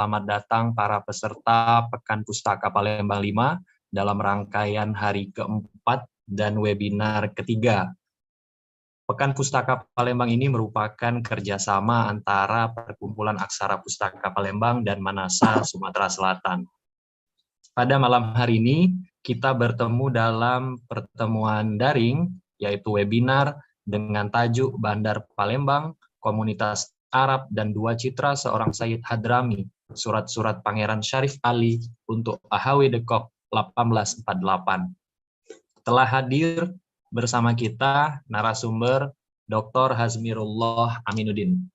selamat datang para peserta Pekan Pustaka Palembang 5 dalam rangkaian hari keempat dan webinar ketiga. Pekan Pustaka Palembang ini merupakan kerjasama antara Perkumpulan Aksara Pustaka Palembang dan Manasa Sumatera Selatan. Pada malam hari ini, kita bertemu dalam pertemuan daring, yaitu webinar dengan tajuk Bandar Palembang, Komunitas Arab dan Dua Citra Seorang Sayyid Hadrami, Surat-Surat Pangeran Syarif Ali untuk AHW Dekok 1848. Telah hadir bersama kita narasumber Dr. Hazmirullah Aminuddin.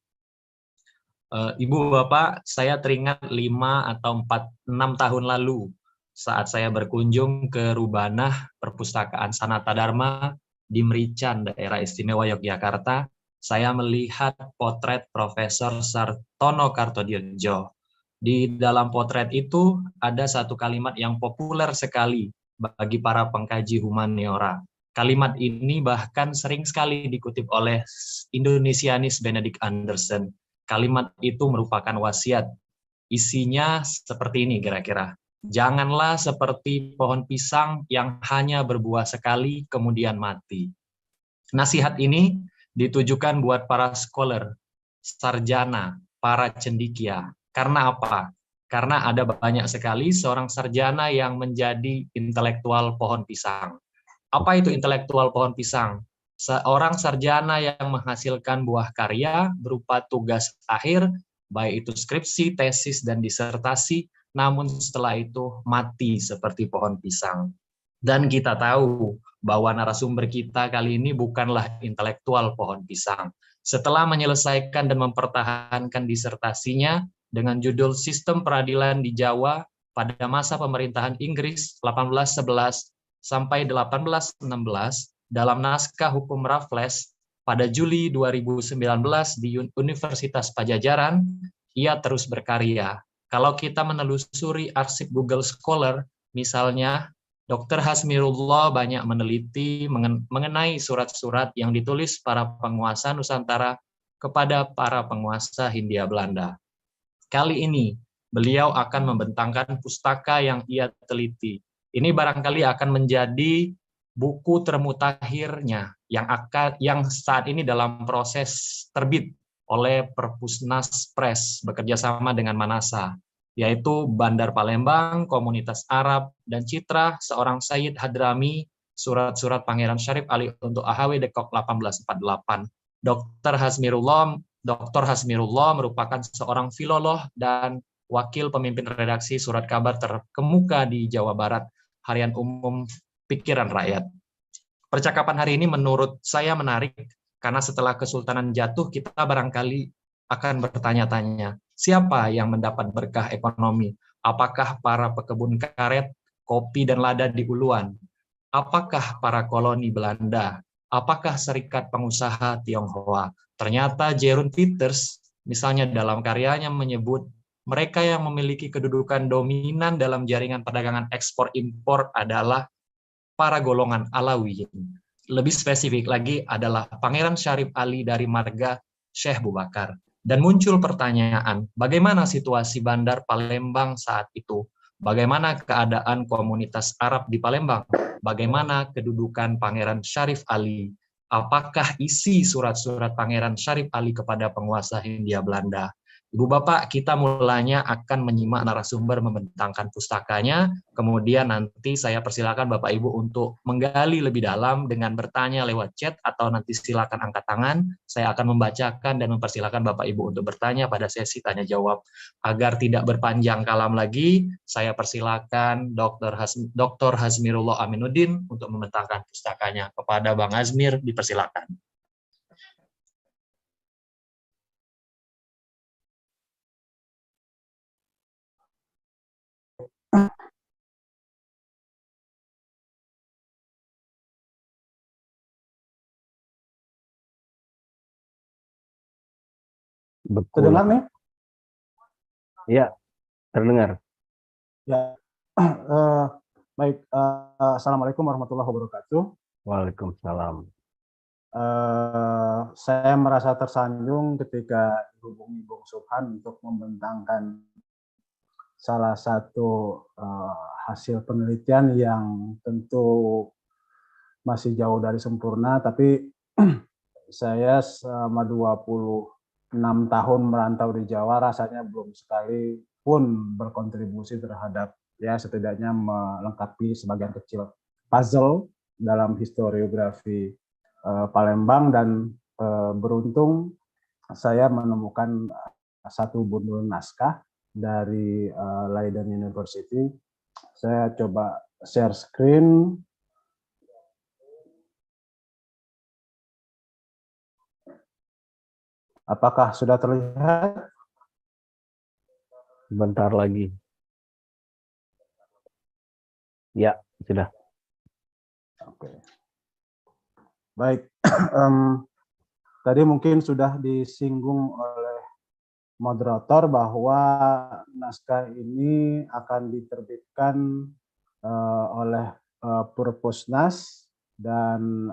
Ibu Bapak, saya teringat 5 atau 6 tahun lalu saat saya berkunjung ke Rubanah Perpustakaan Sanata Dharma di Merican, daerah istimewa Yogyakarta. Saya melihat potret Profesor Sartono Kartodiojo. Di dalam potret itu ada satu kalimat yang populer sekali bagi para pengkaji humaniora. Kalimat ini bahkan sering sekali dikutip oleh Indonesianis Benedict Anderson. Kalimat itu merupakan wasiat. Isinya seperti ini kira-kira. Janganlah seperti pohon pisang yang hanya berbuah sekali kemudian mati. Nasihat ini ditujukan buat para scholar, sarjana, para cendekia. Karena apa? Karena ada banyak sekali seorang sarjana yang menjadi intelektual pohon pisang. Apa itu intelektual pohon pisang? Seorang sarjana yang menghasilkan buah karya berupa tugas akhir, baik itu skripsi, tesis, dan disertasi, namun setelah itu mati seperti pohon pisang. Dan kita tahu bahwa narasumber kita kali ini bukanlah intelektual pohon pisang. Setelah menyelesaikan dan mempertahankan disertasinya dengan judul Sistem Peradilan di Jawa pada masa pemerintahan Inggris 1811 sampai 1816 dalam naskah hukum Raffles pada Juli 2019 di Universitas Pajajaran, ia terus berkarya. Kalau kita menelusuri arsip Google Scholar, misalnya, Dr. Hazmirullah banyak meneliti mengenai surat-surat yang ditulis para penguasa Nusantara kepada para penguasa Hindia Belanda. Kali ini, beliau akan membentangkan pustaka yang ia teliti. Ini barangkali akan menjadi buku termutakhirnya yang saat ini dalam proses terbit oleh Perpusnas Press bekerja sama dengan Manasa, yaitu Bandar Palembang, Komunitas Arab, dan Citra Seorang Sayyid Hadrami, Surat-Surat Pangeran Syarif Ali untuk AHW Dekok 1848. Dr. Hazmirullah merupakan seorang filolog dan wakil pemimpin redaksi surat kabar terkemuka di Jawa Barat, Harian Umum Pikiran Rakyat. Percakapan hari ini menurut saya menarik, karena setelah Kesultanan jatuh, kita barangkali akan bertanya-tanya, siapa yang mendapat berkah ekonomi? Apakah para pekebun karet, kopi, dan lada di Uluan? Apakah para koloni Belanda? Apakah serikat pengusaha Tionghoa? Ternyata Jeroen Pieters, misalnya dalam karyanya menyebut, mereka yang memiliki kedudukan dominan dalam jaringan perdagangan ekspor-impor adalah para golongan Alawiyin. Lebih spesifik lagi adalah Pangeran Syarif Ali dari marga Syekh Bubakar. Dan muncul pertanyaan, bagaimana situasi Bandar Palembang saat itu? Bagaimana keadaan komunitas Arab di Palembang? Bagaimana kedudukan Pangeran Syarif Ali? Apakah isi surat-surat Pangeran Syarif Ali kepada penguasa Hindia Belanda? Ibu Bapak, kita mulanya akan menyimak narasumber membentangkan pustakanya, kemudian nanti saya persilakan Bapak Ibu untuk menggali lebih dalam dengan bertanya lewat chat atau nanti silakan angkat tangan. Saya akan membacakan dan mempersilakan Bapak Ibu untuk bertanya pada sesi tanya jawab. Agar tidak berpanjang kalam lagi, saya persilakan Dr. Hazmirullah Aminuddin untuk membentangkan pustakanya. Kepada Bang Hazmir, dipersilakan. Betul. Terdengar nih? Iya, terdengar. Ya, baik. Assalamualaikum warahmatullahi wabarakatuh. Waalaikumsalam. Saya merasa tersanjung ketika dihubungi Bung Subhan untuk membentangkan salah satu hasil penelitian yang tentu masih jauh dari sempurna, tapi saya selama 26 tahun merantau di Jawa rasanya belum sekali pun berkontribusi terhadap ya setidaknya melengkapi sebagian kecil puzzle dalam historiografi Palembang, dan beruntung saya menemukan satu bundel naskah dari Leiden University. Saya coba share screen. Apakah sudah terlihat? Bentar lagi. Ya, sudah. Oke. Baik. Tadi mungkin sudah disinggung oleh moderator bahwa naskah ini akan diterbitkan oleh Purpusnas, dan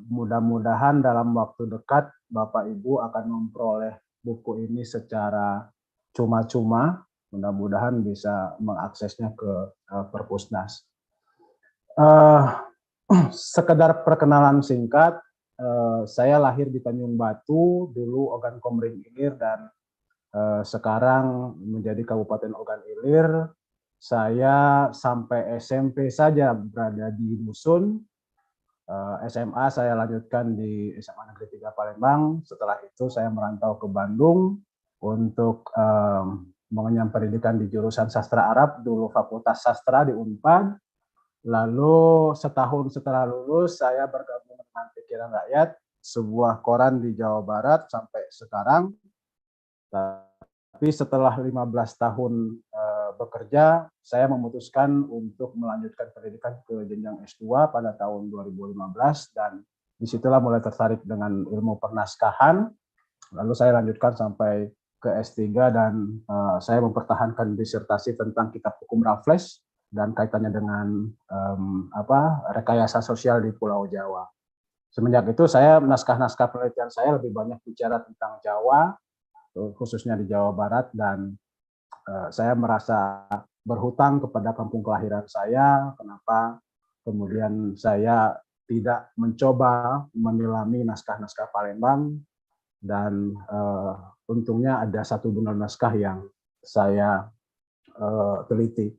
mudah-mudahan dalam waktu dekat Bapak Ibu akan memperoleh buku ini secara cuma-cuma. Mudah-mudahan bisa mengaksesnya ke Purpusnas. Sekedar perkenalan singkat, saya lahir di Tanjung Batu, dulu Ogan Komering Ilir, dan sekarang menjadi Kabupaten Ogan Ilir. Saya sampai SMP saja berada di dusun. SMA saya lanjutkan di SMA Negeri 3 Palembang. Setelah itu saya merantau ke Bandung untuk mengenyam pendidikan di jurusan Sastra Arab, dulu Fakultas Sastra di Unpad. Lalu setahun setelah lulus saya bergabung dengan Pikiran Rakyat, sebuah koran di Jawa Barat sampai sekarang. Tapi setelah 15 tahun bekerja, saya memutuskan untuk melanjutkan pendidikan ke jenjang S2 pada tahun 2015, dan disitulah mulai tertarik dengan ilmu pernaskahan. Lalu saya lanjutkan sampai ke S3, dan saya mempertahankan disertasi tentang kitab hukum Raffles dan kaitannya dengan rekayasa sosial di Pulau Jawa. Semenjak itu saya naskah-naskah penelitian saya lebih banyak bicara tentang Jawa, khususnya di Jawa Barat, dan saya merasa berhutang kepada kampung kelahiran saya. Kenapa kemudian saya tidak mencoba menyelami naskah-naskah Palembang, dan untungnya ada satu bundel naskah yang saya teliti.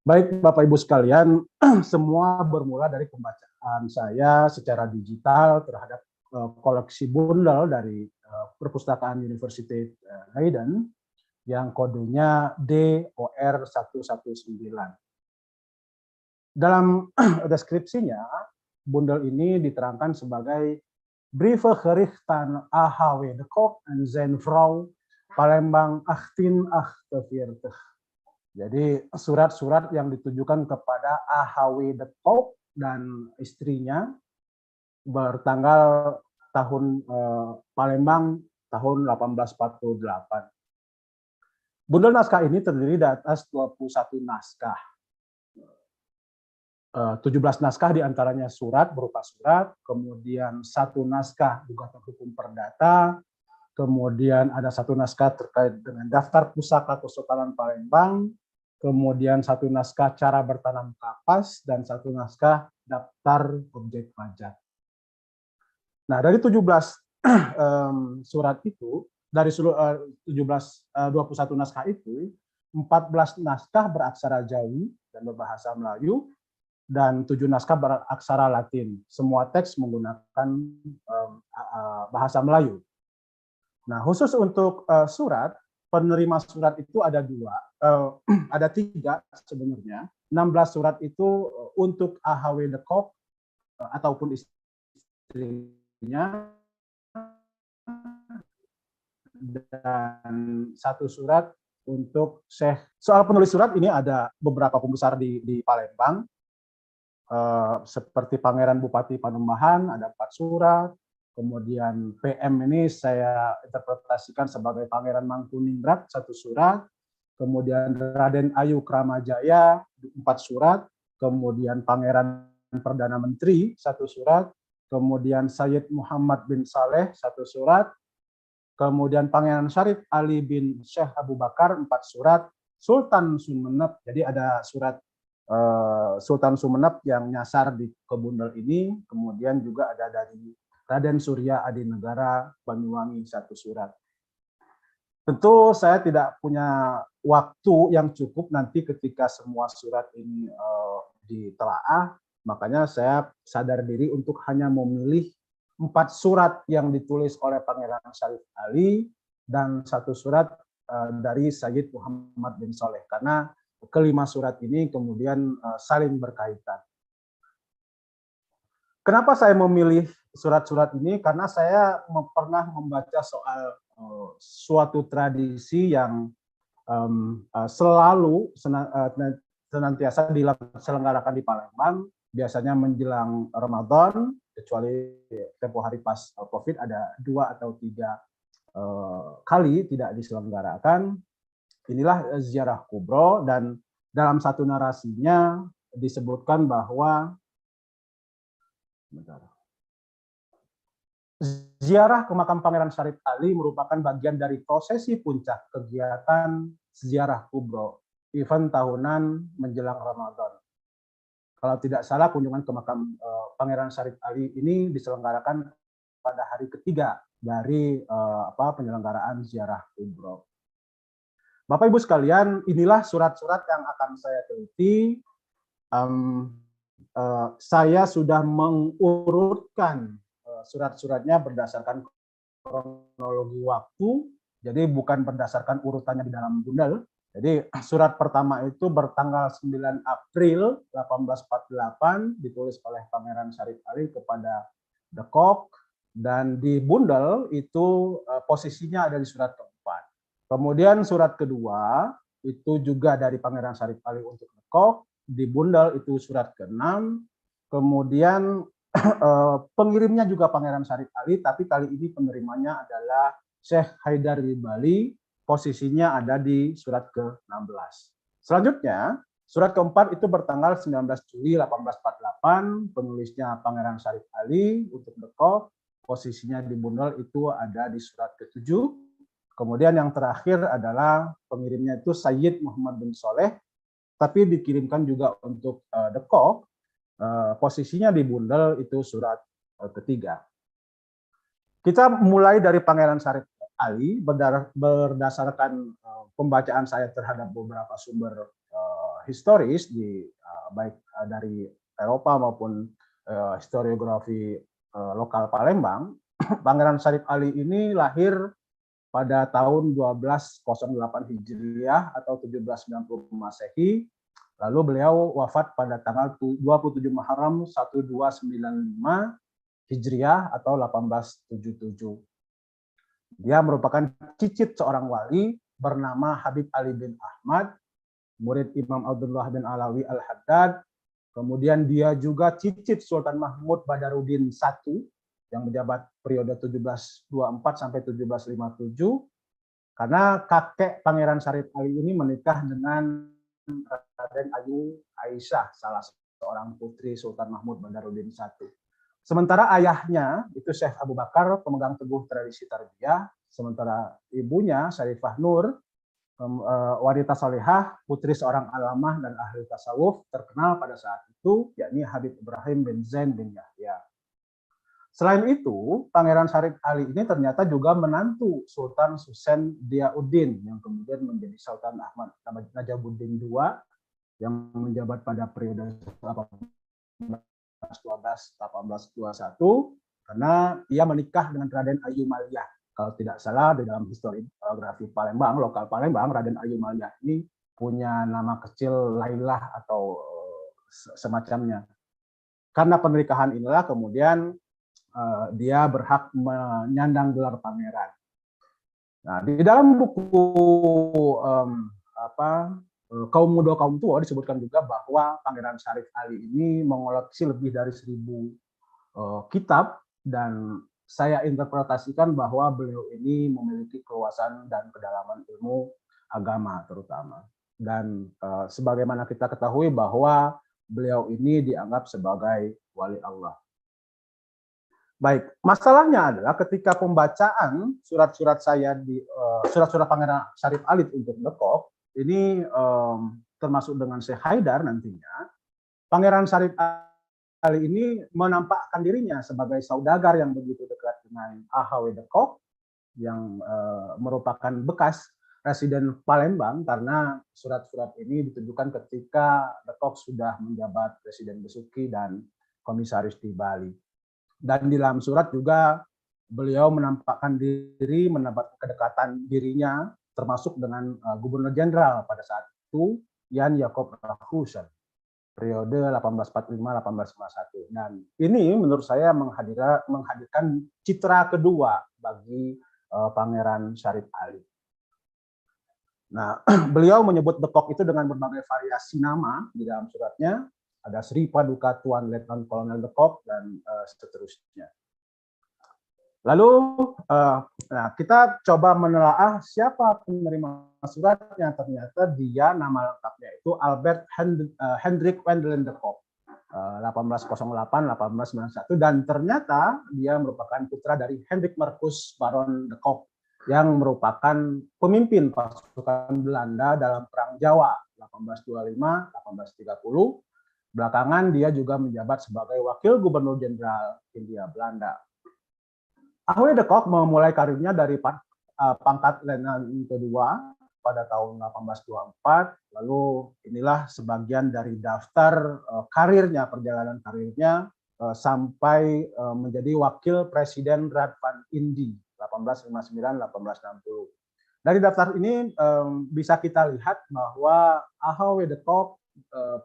Baik Bapak Ibu sekalian, semua bermula dari pembacaan saya secara digital terhadap koleksi bundel dari Perpustakaan University Leiden yang kodenya DOR 119. Dalam deskripsinya, bundel ini diterangkan sebagai Briefe gerichten AHW de Kok en zijn vrouw Palembang 1848. Jadi surat-surat yang ditujukan kepada AHW de Kok dan istrinya bertanggal tahun Palembang tahun 1848. Bundel naskah ini terdiri dari atas 21 naskah. 17 naskah diantaranya surat berupa surat, kemudian satu naskah gugatan hukum perdata, kemudian ada satu naskah terkait dengan daftar pusaka Kesultanan Palembang, kemudian satu naskah cara bertanam kapas, dan satu naskah daftar objek pajak. Nah, dari 17 surat itu, dari 21 naskah itu, 14 naskah beraksara Jawi dan berbahasa Melayu, dan 7 naskah beraksara Latin. Semua teks menggunakan bahasa Melayu. Nah, khusus untuk surat, penerima surat itu ada ada 3 sebenarnya. 16 surat itu untuk AHW de Kok ataupun istrinya, dan satu surat untuk Syekh. Soal penulis surat ini ada beberapa pembesar di Palembang, seperti Pangeran Bupati Panembahan ada 4 surat, kemudian PM ini saya interpretasikan sebagai Pangeran Mangkuningrat 1 surat, kemudian Raden Ayu Kramajaya 4 surat, kemudian Pangeran Perdana Menteri 1 surat, kemudian Sayyid Muhammad bin Saleh 1 surat, kemudian Pangeran Syarif Ali bin Syekh Abu Bakar 4 surat, Sultan Sumeneb. Jadi ada surat Sultan Sumeneb yang nyasar di Kebundel ini, kemudian juga ada dari Raden Surya Adinegara Banyuwangi satu surat. Tentu saya tidak punya waktu yang cukup nanti ketika semua surat ini ditelaah, makanya saya sadar diri untuk hanya memilih 4 surat yang ditulis oleh Pangeran Syarif Ali dan 1 surat dari Sayyid Muhammad bin Soleh, karena kelima surat ini kemudian saling berkaitan. Kenapa saya memilih surat-surat ini? Karena saya pernah membaca soal suatu tradisi yang selalu senantiasa diselenggarakan di Palembang, biasanya menjelang Ramadan, kecuali tempo hari pas COVID ada 2 atau 3 kali tidak diselenggarakan. Inilah ziarah kubro, dan dalam satu narasinya disebutkan bahwa ziarah ke makam Pangeran Syarif Ali merupakan bagian dari prosesi puncak kegiatan ziarah kubro, event tahunan menjelang Ramadan. Kalau tidak salah, kunjungan ke makam Pangeran Syarif Ali ini diselenggarakan pada hari ketiga dari penyelenggaraan ziarah kubro. Bapak Ibu sekalian, inilah surat-surat yang akan saya teliti. Saya sudah mengurutkan surat-suratnya berdasarkan kronologi waktu, jadi bukan berdasarkan urutannya di dalam bundel. Jadi surat pertama itu bertanggal 9 April 1848 ditulis oleh Pangeran Syarif Ali kepada De Kock, dan di bundel itu posisinya ada di surat keempat. Kemudian surat kedua itu juga dari Pangeran Syarif Ali untuk De Kock, di bundel itu surat ke-6, kemudian pengirimnya juga Pangeran Syarif Ali, tapi kali ini penerimanya adalah Syekh Haidar Bibali, posisinya ada di surat ke-16. Selanjutnya, surat keempat itu bertanggal 19 Juli 1848, penulisnya Pangeran Syarif Ali untuk De Kock, posisinya di bundel itu ada di surat ke-7. Kemudian yang terakhir adalah pengirimnya itu Sayyid Muhammad bin Soleh, tapi dikirimkan juga untuk De Kock, posisinya di bundel itu surat ketiga. Kita mulai dari Pangeran Syarif Ali berdasarkan pembacaan saya terhadap beberapa sumber historis baik dari Eropa maupun historiografi lokal Palembang. Pangeran Syarif Ali ini lahir pada tahun 1208 Hijriah atau 1790 Masehi. Lalu beliau wafat pada tanggal 27 Muharram 1295 Hijriah atau 1877. Dia merupakan cicit seorang wali bernama Habib Ali bin Ahmad, murid Imam Abdullah bin Alawi Al-Haddad. Kemudian dia juga cicit Sultan Mahmud Badaruddin I yang menjabat periode 1724 sampai 1757. Karena kakek Pangeran Syarif Ali ini menikah dengan Raden Ayu Aisyah, salah seorang putri Sultan Mahmud Badaruddin I. Sementara ayahnya itu Syekh Abu Bakar, pemegang teguh tradisi tarbiyah, sementara ibunya Syarifah Nur, wanita salihah, putri seorang alamah dan ahli tasawuf terkenal pada saat itu, yakni Habib Ibrahim bin Zain bin Yahya. Selain itu, Pangeran Syarif Ali ini ternyata juga menantu Sultan Husain Diauddin yang kemudian menjadi Sultan Ahmad Najamuddin II yang menjabat pada periode 1812-1821, karena ia menikah dengan Raden Ayu Maliyah. Kalau tidak salah di dalam historiografi Palembang, lokal Palembang, Raden Ayu Maliyah ini punya nama kecil Lailah atau semacamnya. Karena pernikahan inilah kemudian dia berhak menyandang gelar pangeran. Nah, di dalam buku Kaum Muda Kaum Tua disebutkan juga bahwa Pangeran Syarif Ali ini mengoleksi lebih dari 1000 kitab, dan saya interpretasikan bahwa beliau ini memiliki keluasan dan kedalaman ilmu agama terutama. Dan sebagaimana kita ketahui bahwa beliau ini dianggap sebagai wali Allah. Baik, masalahnya adalah ketika pembacaan surat-surat saya di surat-surat Pangeran Syarif Ali untuk De Kock, ini termasuk dengan Syekh Haidar nantinya, Pangeran Syarif Ali ini menampakkan dirinya sebagai saudagar yang begitu dekat dengan AHW de Kock yang merupakan bekas Residen Palembang, karena surat-surat ini ditujukan ketika de Kock sudah menjabat Presiden Besuki dan Komisaris di Bali. Dan di dalam surat juga beliau menampakkan diri, mendapat kedekatan dirinya, termasuk dengan Gubernur Jenderal pada saat itu, Jan Jacob Rahusen, periode 1845-1851. Dan ini menurut saya menghadirkan citra kedua bagi Pangeran Syarif Ali. Nah, beliau menyebut de Kock itu dengan berbagai variasi nama di dalam suratnya. Ada Sri Paduka Tuan Letnan Kolonel de Kock dan seterusnya. Lalu nah, kita coba menelaah siapa penerima surat yang ternyata dia nama lengkapnya itu Albert Hendrik Wendelin de Kock, 1808-1891, dan ternyata dia merupakan putra dari Hendrik Marcus Baron de Kock yang merupakan pemimpin pasukan Belanda dalam Perang Jawa 1825-1830. Belakangan dia juga menjabat sebagai Wakil Gubernur Jenderal Hindia Belanda. AHW de Kock memulai karirnya dari pangkat letnan kedua pada tahun 1824, lalu inilah sebagian dari daftar karirnya, perjalanan karirnya sampai menjadi Wakil Presiden Raad van Indië 1859-1860. Dari daftar ini bisa kita lihat bahwa AHW de Kock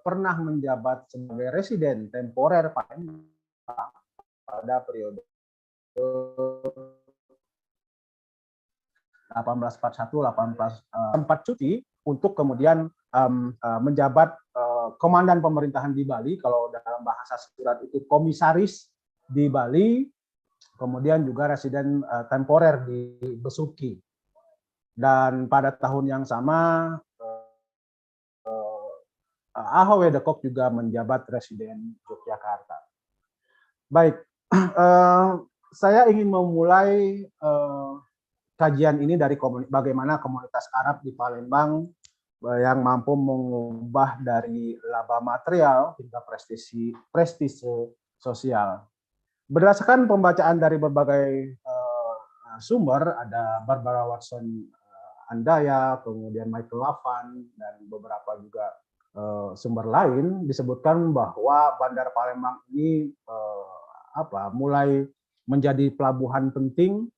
pernah menjabat sebagai residen temporer Palembang pada periode 1841-18 sempat cuti untuk kemudian menjabat komandan pemerintahan di Bali, kalau dalam bahasa surat itu komisaris di Bali, kemudian juga residen temporer di Besuki. Dan pada tahun yang sama AHW de Kock juga menjabat residen Yogyakarta. Baik, saya ingin memulai kajian ini dari bagaimana komunitas Arab di Palembang yang mampu mengubah dari laba material hingga prestise sosial. Berdasarkan pembacaan dari berbagai sumber, ada Barbara Watson Andaya, kemudian Michael Lavan, dan beberapa juga sumber lain, disebutkan bahwa Bandar Palembang ini mulai menjadi pelabuhan penting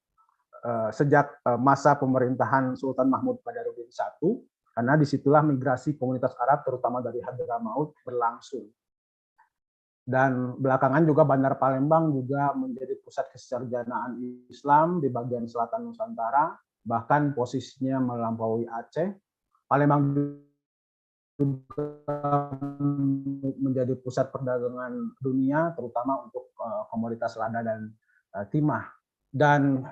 sejak masa pemerintahan Sultan Mahmud Badarudin I, karena disitulah migrasi komunitas Arab terutama dari Hadramaut berlangsung. Dan belakangan juga Bandar Palembang juga menjadi pusat kesarjanaan Islam di bagian selatan Nusantara, bahkan posisinya melampaui Aceh. Palembang juga menjadi pusat perdagangan dunia, terutama untuk komoditas lada dan timah. Dan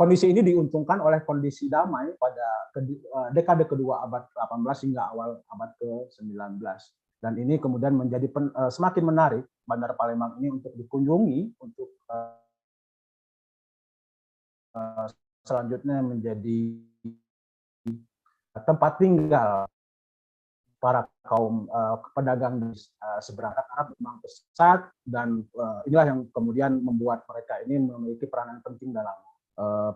kondisi ini diuntungkan oleh kondisi damai pada dekade kedua abad 18 hingga awal abad ke-19. Dan ini kemudian menjadi semakin menarik Bandar Palembang ini untuk dikunjungi, untuk selanjutnya menjadi tempat tinggal para kaum pedagang di seberang Arab memang pesat, dan inilah yang kemudian membuat mereka ini memiliki peranan penting dalam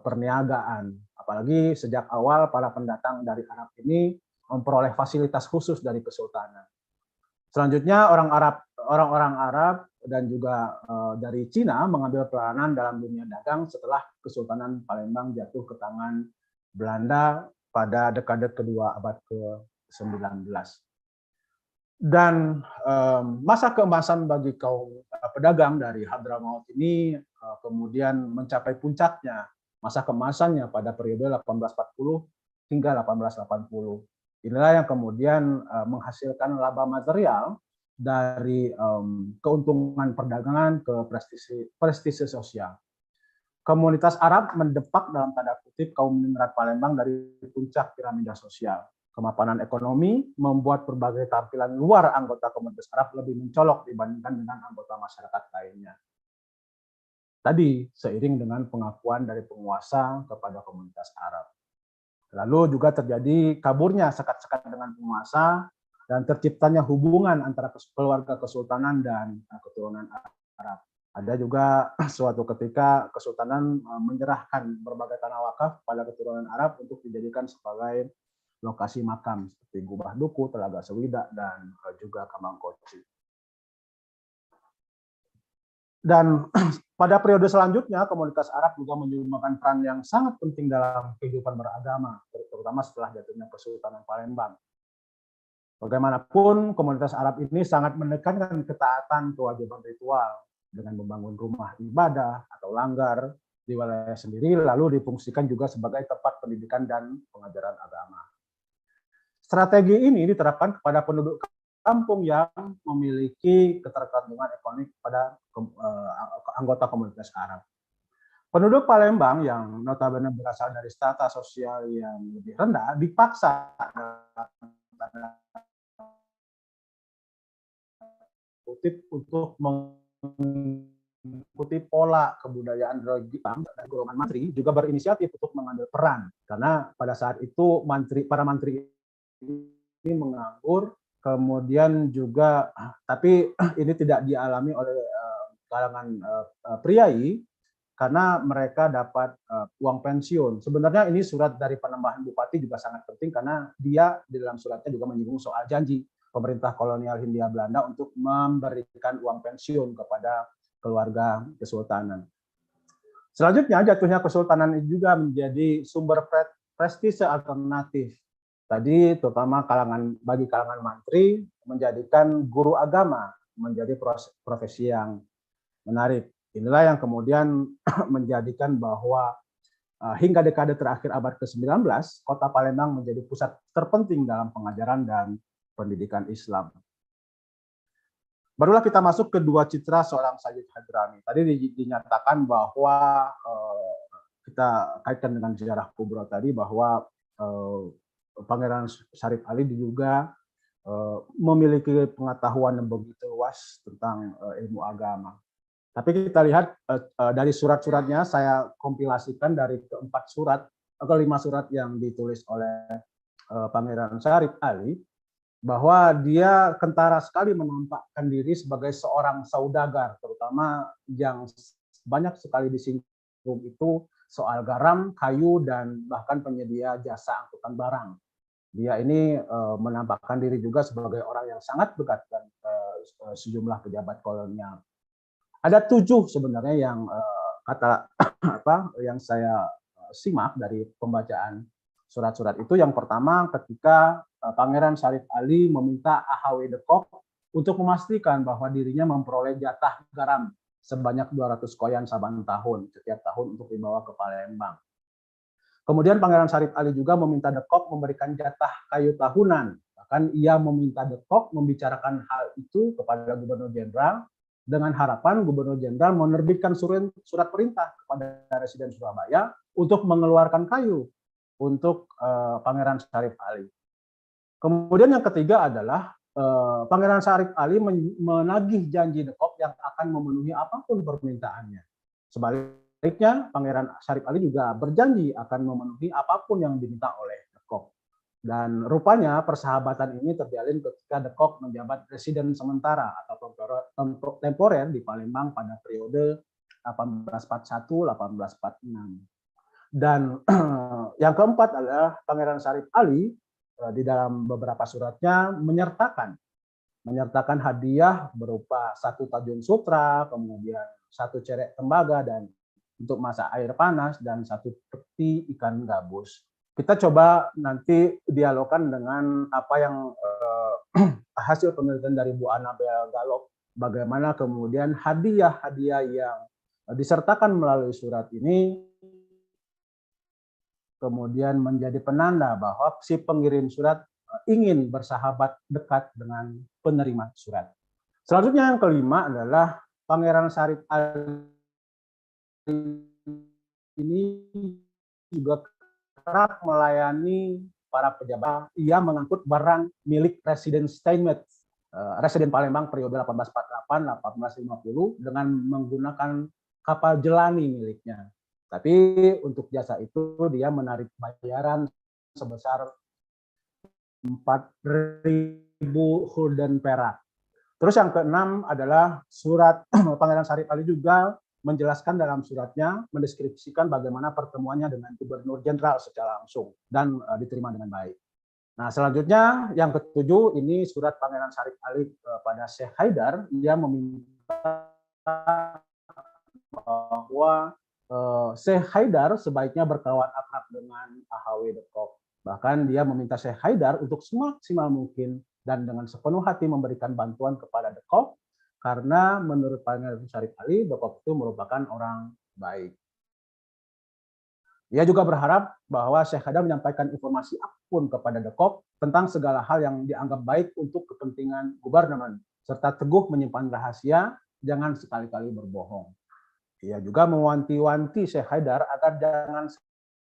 perniagaan. Apalagi sejak awal para pendatang dari Arab ini memperoleh fasilitas khusus dari kesultanan. Selanjutnya orang-orang Arab dan juga dari Cina mengambil peranan dalam dunia dagang setelah Kesultanan Palembang jatuh ke tangan Belanda pada dekade kedua abad ke-19. Dan masa keemasan bagi kaum pedagang dari Hadramaut ini kemudian mencapai puncaknya, masa keemasannya pada periode 1840 hingga 1880. Inilah yang kemudian menghasilkan laba material dari keuntungan perdagangan ke prestise sosial. Komunitas Arab mendepak dalam tanda kutip kaum ningrat Palembang dari puncak piramida sosial. Kemapanan ekonomi membuat berbagai tampilan luar anggota komunitas Arab lebih mencolok dibandingkan dengan anggota masyarakat lainnya. Tadi seiring dengan pengakuan dari penguasa kepada komunitas Arab. Lalu juga terjadi kaburnya sekat-sekat dengan penguasa dan terciptanya hubungan antara keluarga kesultanan dan keturunan Arab. Ada juga suatu ketika kesultanan menyerahkan berbagai tanah wakaf pada keturunan Arab untuk dijadikan sebagai lokasi makam seperti Gubah Duku, Telaga Sewida, dan juga Kamangkoci. Dan pada periode selanjutnya, komunitas Arab juga menyumbangkan peran yang sangat penting dalam kehidupan beragama, terutama setelah jatuhnya Kesultanan Palembang. Bagaimanapun, komunitas Arab ini sangat menekankan ketaatan kewajiban ritual dengan membangun rumah ibadah atau langgar di wilayah sendiri, lalu difungsikan juga sebagai tempat pendidikan dan pengajaran agama. Strategi ini diterapkan kepada penduduk kampung yang memiliki ketergantungan ekonomi pada anggota komunitas Arab. Penduduk Palembang yang notabene berasal dari strata sosial yang lebih rendah dipaksa untuk mengikuti pola kebudayaan Jepang dan golongan mantri juga berinisiatif untuk mengambil peran, karena pada saat itu para mantri ini menganggur. Kemudian juga, tapi ini tidak dialami oleh kalangan priai karena mereka dapat uang pensiun. Sebenarnya ini surat dari penambahan bupati juga sangat penting karena dia di dalam suratnya juga menyinggung soal janji pemerintah kolonial Hindia Belanda untuk memberikan uang pensiun kepada keluarga kesultanan. Selanjutnya, jatuhnya kesultanan ini juga menjadi sumber prestise alternatif. Tadi terutama bagi kalangan mantri menjadikan guru agama menjadi profesi yang menarik. Inilah yang kemudian menjadikan bahwa hingga dekade terakhir abad ke-19, kota Palembang menjadi pusat terpenting dalam pengajaran dan pendidikan Islam. Barulah kita masuk ke dua citra seorang Sayyid Hadrami. Tadi dinyatakan bahwa kita kaitkan dengan sejarah kubra tadi bahwa Pangeran Syarif Ali juga memiliki pengetahuan yang begitu luas tentang ilmu agama. Tapi kita lihat dari surat-suratnya, saya kompilasikan dari kelima surat yang ditulis oleh Pangeran Syarif Ali, bahwa dia kentara sekali menampakkan diri sebagai seorang saudagar, terutama yang banyak sekali disinggung itu soal garam, kayu, dan bahkan penyedia jasa angkutan barang. Dia ini menampakkan diri juga sebagai orang yang sangat dekat dengan sejumlah pejabat kolonial. Ada 7 sebenarnya yang yang saya simak dari pembacaan surat-surat itu. Yang pertama, ketika Pangeran Syarif Ali meminta Ahaway de Kok untuk memastikan bahwa dirinya memperoleh jatah garam sebanyak 200 koyan saban tahun, setiap tahun untuk dibawa ke Palembang. Kemudian Pangeran Syarif Ali juga meminta de Kok memberikan jatah kayu tahunan. Bahkan ia meminta de Kok membicarakan hal itu kepada Gubernur Jenderal dengan harapan Gubernur Jenderal menerbitkan surat perintah kepada Residen Surabaya untuk mengeluarkan kayu untuk Pangeran Syarif Ali. Kemudian yang ketiga adalah Pangeran Syarif Ali menagih janji de Kok yang akan memenuhi apapun permintaannya. Sebaliknya, Pangeran Syarif Ali juga berjanji akan memenuhi apapun yang diminta oleh de Kok. Dan rupanya persahabatan ini terjalin ketika de Kok menjabat residen sementara atau temporer di Palembang pada periode 1841-1846. Dan yang keempat adalah Pangeran Syarif Ali di dalam beberapa suratnya menyertakan hadiah berupa 1 tajun sutra, kemudian 1 cerek tembaga dan untuk masak air panas, dan 1 peti ikan gabus. Kita coba nanti dialogkan dengan apa yang hasil penelitian dari Bu Anabel Galop, bagaimana kemudian hadiah-hadiah yang disertakan melalui surat ini kemudian menjadi penanda bahwa si pengirim surat ingin bersahabat dekat dengan penerima surat. Selanjutnya yang kelima adalah Pangeran Syarif Ali ini juga kerap melayani para pejabat. Ia mengangkut barang milik Residen Steinmetz, Residen Palembang periode 1848-1850 dengan menggunakan kapal jelani miliknya. Tapi untuk jasa itu dia menarik bayaran sebesar 4.000 gulden perak. Terus yang keenam adalah surat Pangeran Syarif Ali juga menjelaskan dalam suratnya, mendeskripsikan bagaimana pertemuannya dengan Gubernur Jenderal secara langsung dan diterima dengan baik. Nah, selanjutnya yang ketujuh ini surat Pangeran Syarif Ali kepada Syekh Haidar, yang meminta bahwa Syekh Haidar sebaiknya berkawan akrab dengan AHW Dekok. Bahkan dia meminta Syekh Haidar untuk semaksimal mungkin dan dengan sepenuh hati memberikan bantuan kepada Dekok, karena menurut Pangeran Syarif Ali, Dekok itu merupakan orang baik. Ia juga berharap bahwa Syekh Haidar menyampaikan informasi apapun kepada Dekok tentang segala hal yang dianggap baik untuk kepentingan gubernemen, serta teguh menyimpan rahasia, jangan sekali-kali berbohong. Ia juga mewanti-wanti Syekh Haidar agar jangan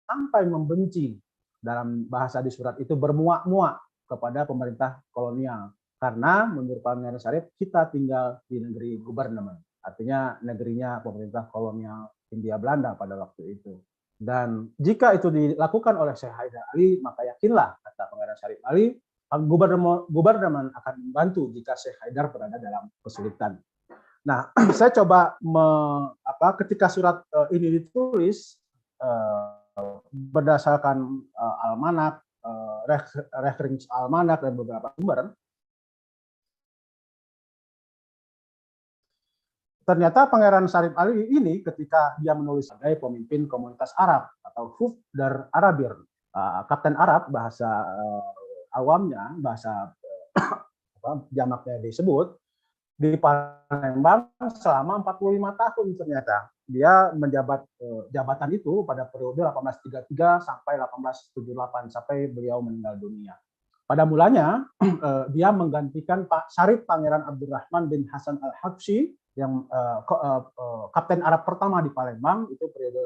sampai membenci, dalam bahasa di surat itu bermuak-muak kepada pemerintah kolonial. Karena menurut Pangeran Syarif, kita tinggal di negeri gubernemen. Artinya negerinya pemerintah kolonial Hindia Belanda pada waktu itu. Dan jika itu dilakukan oleh Syekh Haidar Ali, maka yakinlah, kata Pangeran Syarif Ali, gubernemen akan membantu jika Syekh Haidar berada dalam kesulitan. Nah, saya coba ketika surat ini ditulis berdasarkan almanak, referensi almanak dan beberapa sumber, ternyata Pangeran Syarif Ali ini ketika dia menulis sebagai pemimpin komunitas Arab atau Huf dar Arabir, Kapten Arab bahasa awamnya, bahasa jamaknya disebut, di Palembang selama 45 tahun ternyata. Dia menjabat jabatan itu pada periode 1833 sampai 1878 sampai beliau meninggal dunia. Pada mulanya dia menggantikan Pak Syarif Pangeran Abdurrahman bin Hasan Al-Habsyi yang Kapten Arab pertama di Palembang, itu periode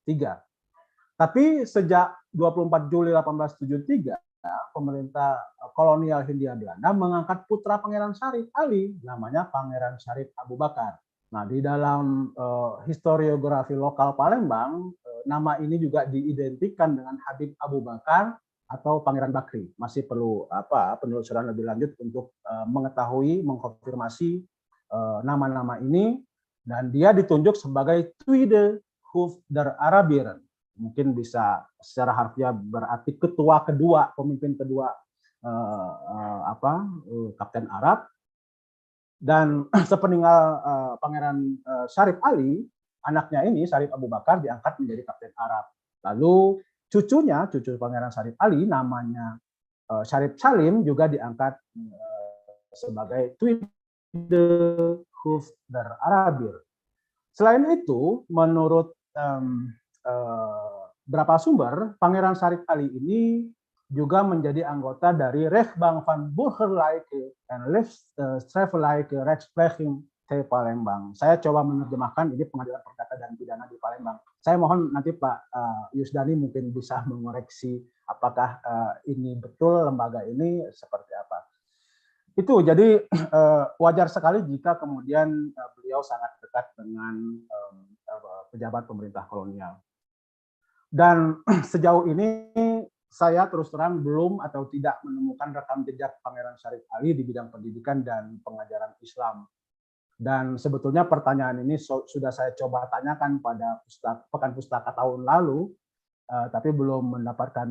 1831-1833. Tapi sejak 24 Juli 1873 pemerintah kolonial Hindia Belanda mengangkat putra Pangeran Syarif Ali, namanya Pangeran Syarif Abu Bakar. Nah, di dalam historiografi lokal Palembang, nama ini juga diidentikan dengan Habib Abu Bakar atau Pangeran Bakri. Masih perlu penelusuran lebih lanjut untuk mengetahui, mengkonfirmasi nama-nama ini, dan dia ditunjuk sebagai Tweede Hoof der Arabieren. Mungkin bisa secara harfiah berarti ketua kedua, pemimpin kedua Kapten Arab. Dan sepeninggal Pangeran Syarif Ali, anaknya ini Syarif Abu Bakar diangkat menjadi Kapten Arab. Lalu cucu Pangeran Syarif Ali namanya Syarif Salim juga diangkat sebagai Tweede Hoof der Arabier. Selain itu, menurut beberapa sumber, Pangeran Syarif Ali ini juga menjadi anggota dari Rechtbank van Burgerlijke en Strafelijke Rechtspreching te Palembang. Saya coba menerjemahkan, ini pengadilan perdata dan pidana di Palembang. Saya mohon nanti Pak Yusdani mungkin bisa mengoreksi apakah ini betul lembaga ini seperti apa. Itu jadi wajar sekali jika kemudian beliau sangat dekat dengan pejabat pemerintah kolonial. Dan sejauh ini saya terus terang belum atau tidak menemukan rekam jejak Pangeran Syarif Ali di bidang pendidikan dan pengajaran Islam. Dan sebetulnya pertanyaan ini sudah saya coba tanyakan pada Pekan Pustaka tahun lalu, tapi belum mendapatkan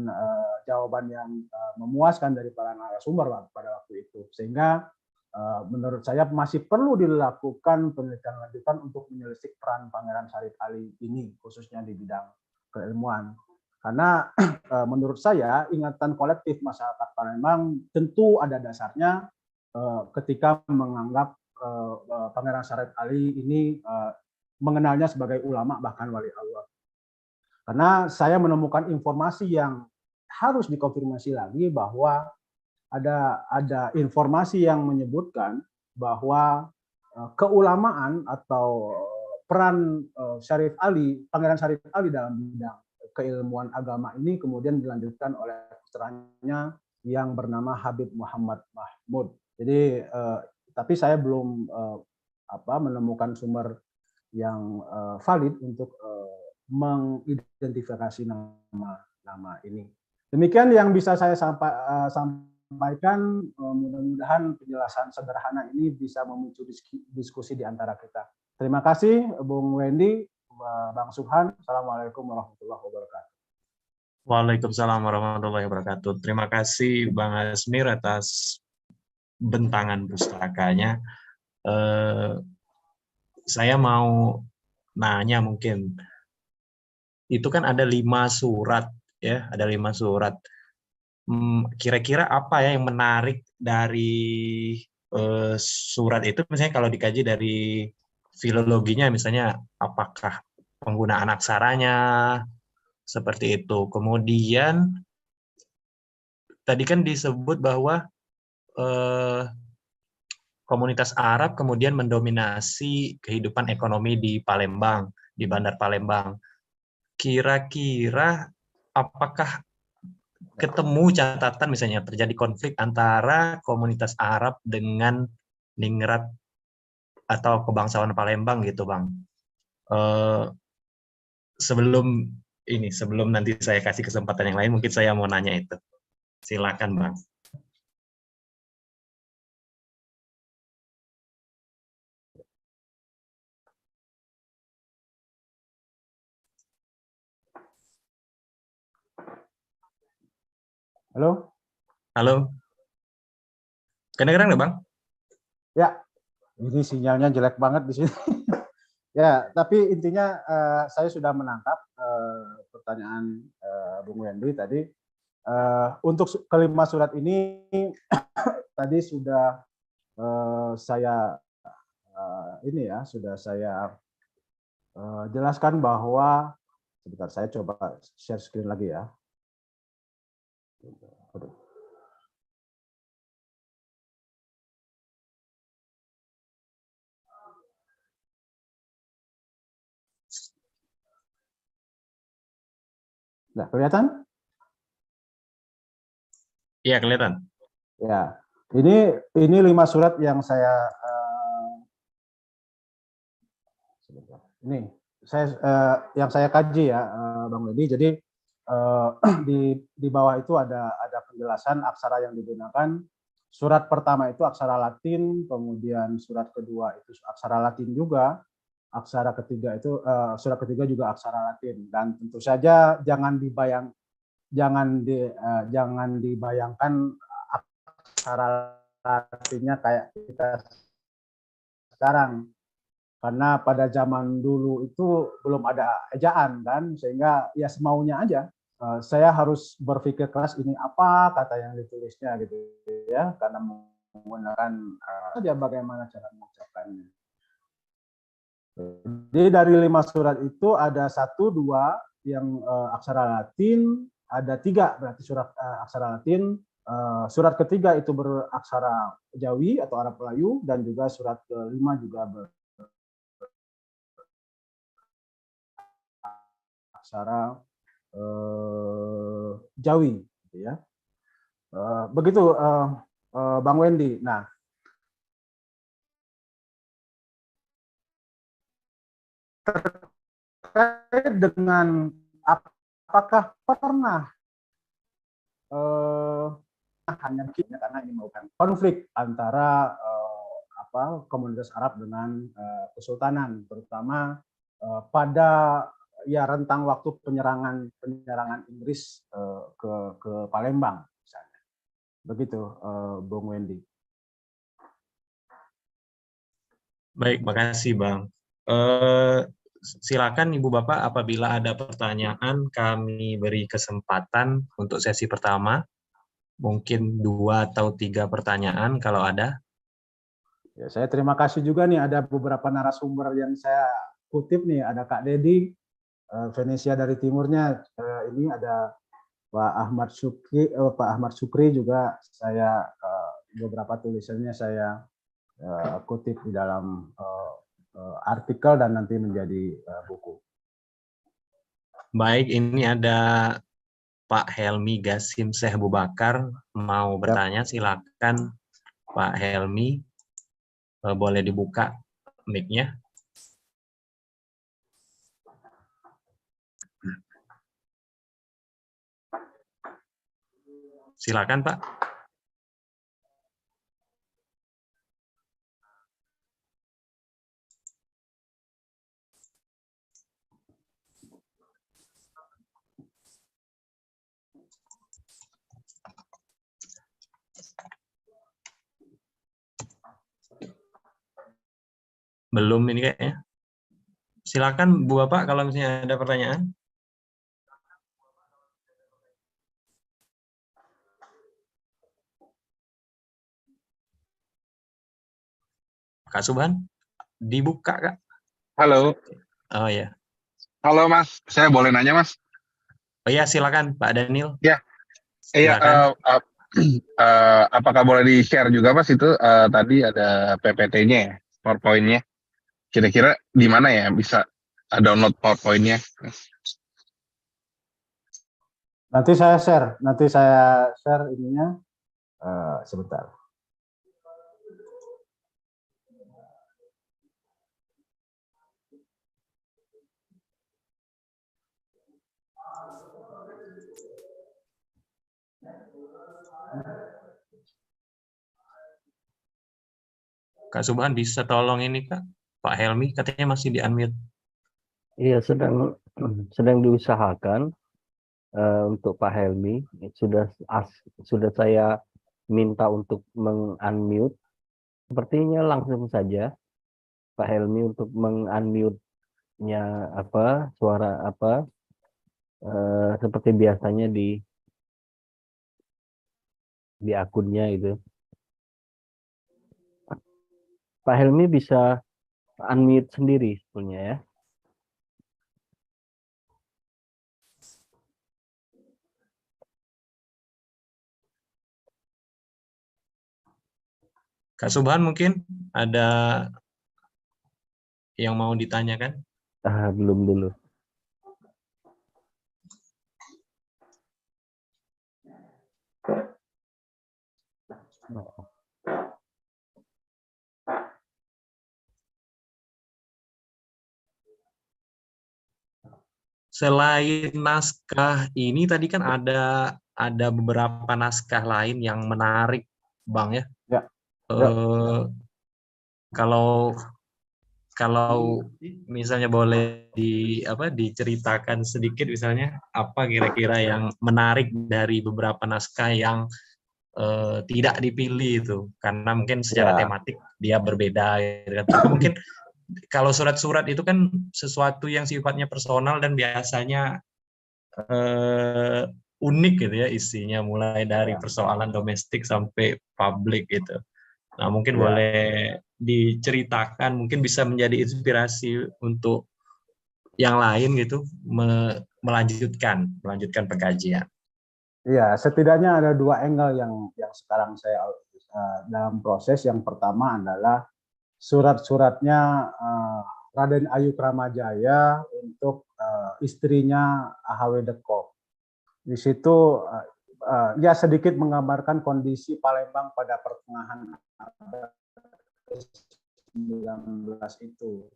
jawaban yang memuaskan dari para narasumber pada waktu itu. Sehingga menurut saya masih perlu dilakukan penelitian lanjutan untuk menelisik peran Pangeran Syarif Ali ini, khususnya di bidang keilmuan. Karena menurut saya ingatan kolektif masyarakat Palembang tentu ada dasarnya ketika menganggap Pangeran Syarif Ali ini mengenalnya sebagai ulama bahkan wali Allah. Karena saya menemukan informasi yang harus dikonfirmasi lagi bahwa ada informasi yang menyebutkan bahwa keulamaan atau peran Syarif Ali, Pangeran Syarif Ali dalam bidang keilmuan agama ini kemudian dilanjutkan oleh putranya yang bernama Habib Muhammad Mahmud. Jadi tapi saya belum menemukan sumber yang valid untuk mengidentifikasi nama nama ini. Demikian yang bisa saya sampaikan. Mudah-mudahan penjelasan sederhana ini bisa memicu diskusi di antara kita. Terima kasih, Bung Wendy, Bang Subhan. Assalamualaikum warahmatullahi wabarakatuh. Waalaikumsalam warahmatullahi wabarakatuh. Terima kasih Bang Asmir atas bentangan pustakanya. Saya mau nanya mungkin, itu kan ada 5 surat ya, ada 5 surat. Kira-kira apa ya yang menarik dari surat itu, misalnya kalau dikaji dari filologinya, misalnya apakah penggunaan aksaranya seperti itu. Kemudian tadi kan disebut bahwa komunitas Arab kemudian mendominasi kehidupan ekonomi di Palembang, di Bandar Palembang. Kira-kira apakah ketemu catatan misalnya terjadi konflik antara komunitas Arab dengan Ningrat atau kebangsawan Palembang gitu, Bang? Sebelum nanti saya kasih kesempatan yang lain, mungkin saya mau nanya itu. Silakan, Bang. Halo? Halo? Kedengeran nggak, Bang? Ya, ini sinyalnya jelek banget di sini. Ya, tapi intinya saya sudah menangkap pertanyaan Bung Wendy tadi. Untuk kelima surat ini tadi sudah saya jelaskan bahwa, sebentar saya coba share screen lagi ya. Nah, kelihatan? Iya, kelihatan. Ya, ini 5 surat yang saya yang saya kaji ya, Bang Ledi. Jadi di bawah itu ada penjelasan aksara yang digunakan. Surat pertama itu aksara Latin, kemudian surat kedua itu aksara Latin juga, aksara ketiga itu surat ketiga juga aksara Latin, dan tentu saja jangan dibayangkan aksara Latinnya kayak kita sekarang, karena pada zaman dulu itu belum ada ejaan kan, sehingga ya semaunya aja. Saya harus berpikir keras ini apa kata yang ditulisnya gitu ya, karena menggunakan saja bagaimana cara mengucapkannya. Jadi dari 5 surat itu ada 1, 2 yang aksara Latin, ada 3 berarti surat aksara Latin. Surat ketiga itu beraksara Jawi atau Arab Melayu, dan juga surat kelima juga beraksara Jawi, gitu ya. Begitu Bang Wendy. Nah, terkait dengan apakah pernah hanya karena ini merupakan konflik antara komunitas Arab dengan Kesultanan, terutama pada ya rentang waktu penyerangan Inggris ke Palembang misalnya. Begitu Bung Wendy. Baik, makasih Bang. Silakan Ibu Bapak, apabila ada pertanyaan kami beri kesempatan untuk sesi pertama. Mungkin 2 atau 3 pertanyaan kalau ada. Ya, saya terima kasih juga nih, ada beberapa narasumber yang saya kutip nih, ada Kak Dedi, Venesia dari timurnya, ini ada Pak Ahmad Sukri juga, saya beberapa tulisannya saya kutip di dalam artikel dan nanti menjadi buku. Baik, ini ada Pak Helmi Gasim Syekh Bubakar mau bertanya, silakan Pak Helmi, boleh dibuka mic-nya. Silakan Pak. Belum ini kayaknya. Silakan Bu Bapak kalau misalnya ada pertanyaan. Kak Subhan, dibuka Kak. Halo, Oh ya. halo Mas, saya boleh nanya Mas? Oh iya, silakan Pak Daniel. Ya, iya. Silakan. Apakah boleh di-share juga Mas itu tadi ada PPT-nya ya, PowerPoint-nya. Kira-kira di mana ya bisa download PowerPoint-nya? Nanti saya share ininya sebentar. Kak Subhan bisa tolong ini Kak. Pak Helmi katanya masih di-unmute. Iya, sedang diusahakan untuk Pak Helmi. Sudah saya minta untuk meng-unmute. Sepertinya langsung saja Pak Helmi untuk meng-unmute-nya suara seperti biasanya di akunnya itu. Pak Helmi bisa unmute sendiri sebetulnya ya. Kak Subhan mungkin ada yang mau ditanyakan? Belum dulu. Selain naskah ini tadi kan ada beberapa naskah lain yang menarik, Bang ya. Ya. Kalau misalnya boleh diceritakan sedikit misalnya apa kira-kira yang menarik dari beberapa naskah yang tidak dipilih itu karena mungkin secara tematik dia berbeda gitu kan. Tapi mungkin kalau surat-surat itu kan sesuatu yang sifatnya personal dan biasanya unik gitu ya isinya mulai dari persoalan domestik sampai publik gitu. Nah mungkin boleh diceritakan, mungkin bisa menjadi inspirasi untuk yang lain gitu melanjutkan pengkajian. Iya, setidaknya ada dua angle yang sekarang saya dalam proses. Yang pertama adalah surat-suratnya Raden Ayu Kramajaya untuk istrinya Ahw Dekok. Di situ ya sedikit menggambarkan kondisi Palembang pada pertengahan abad 19 itu.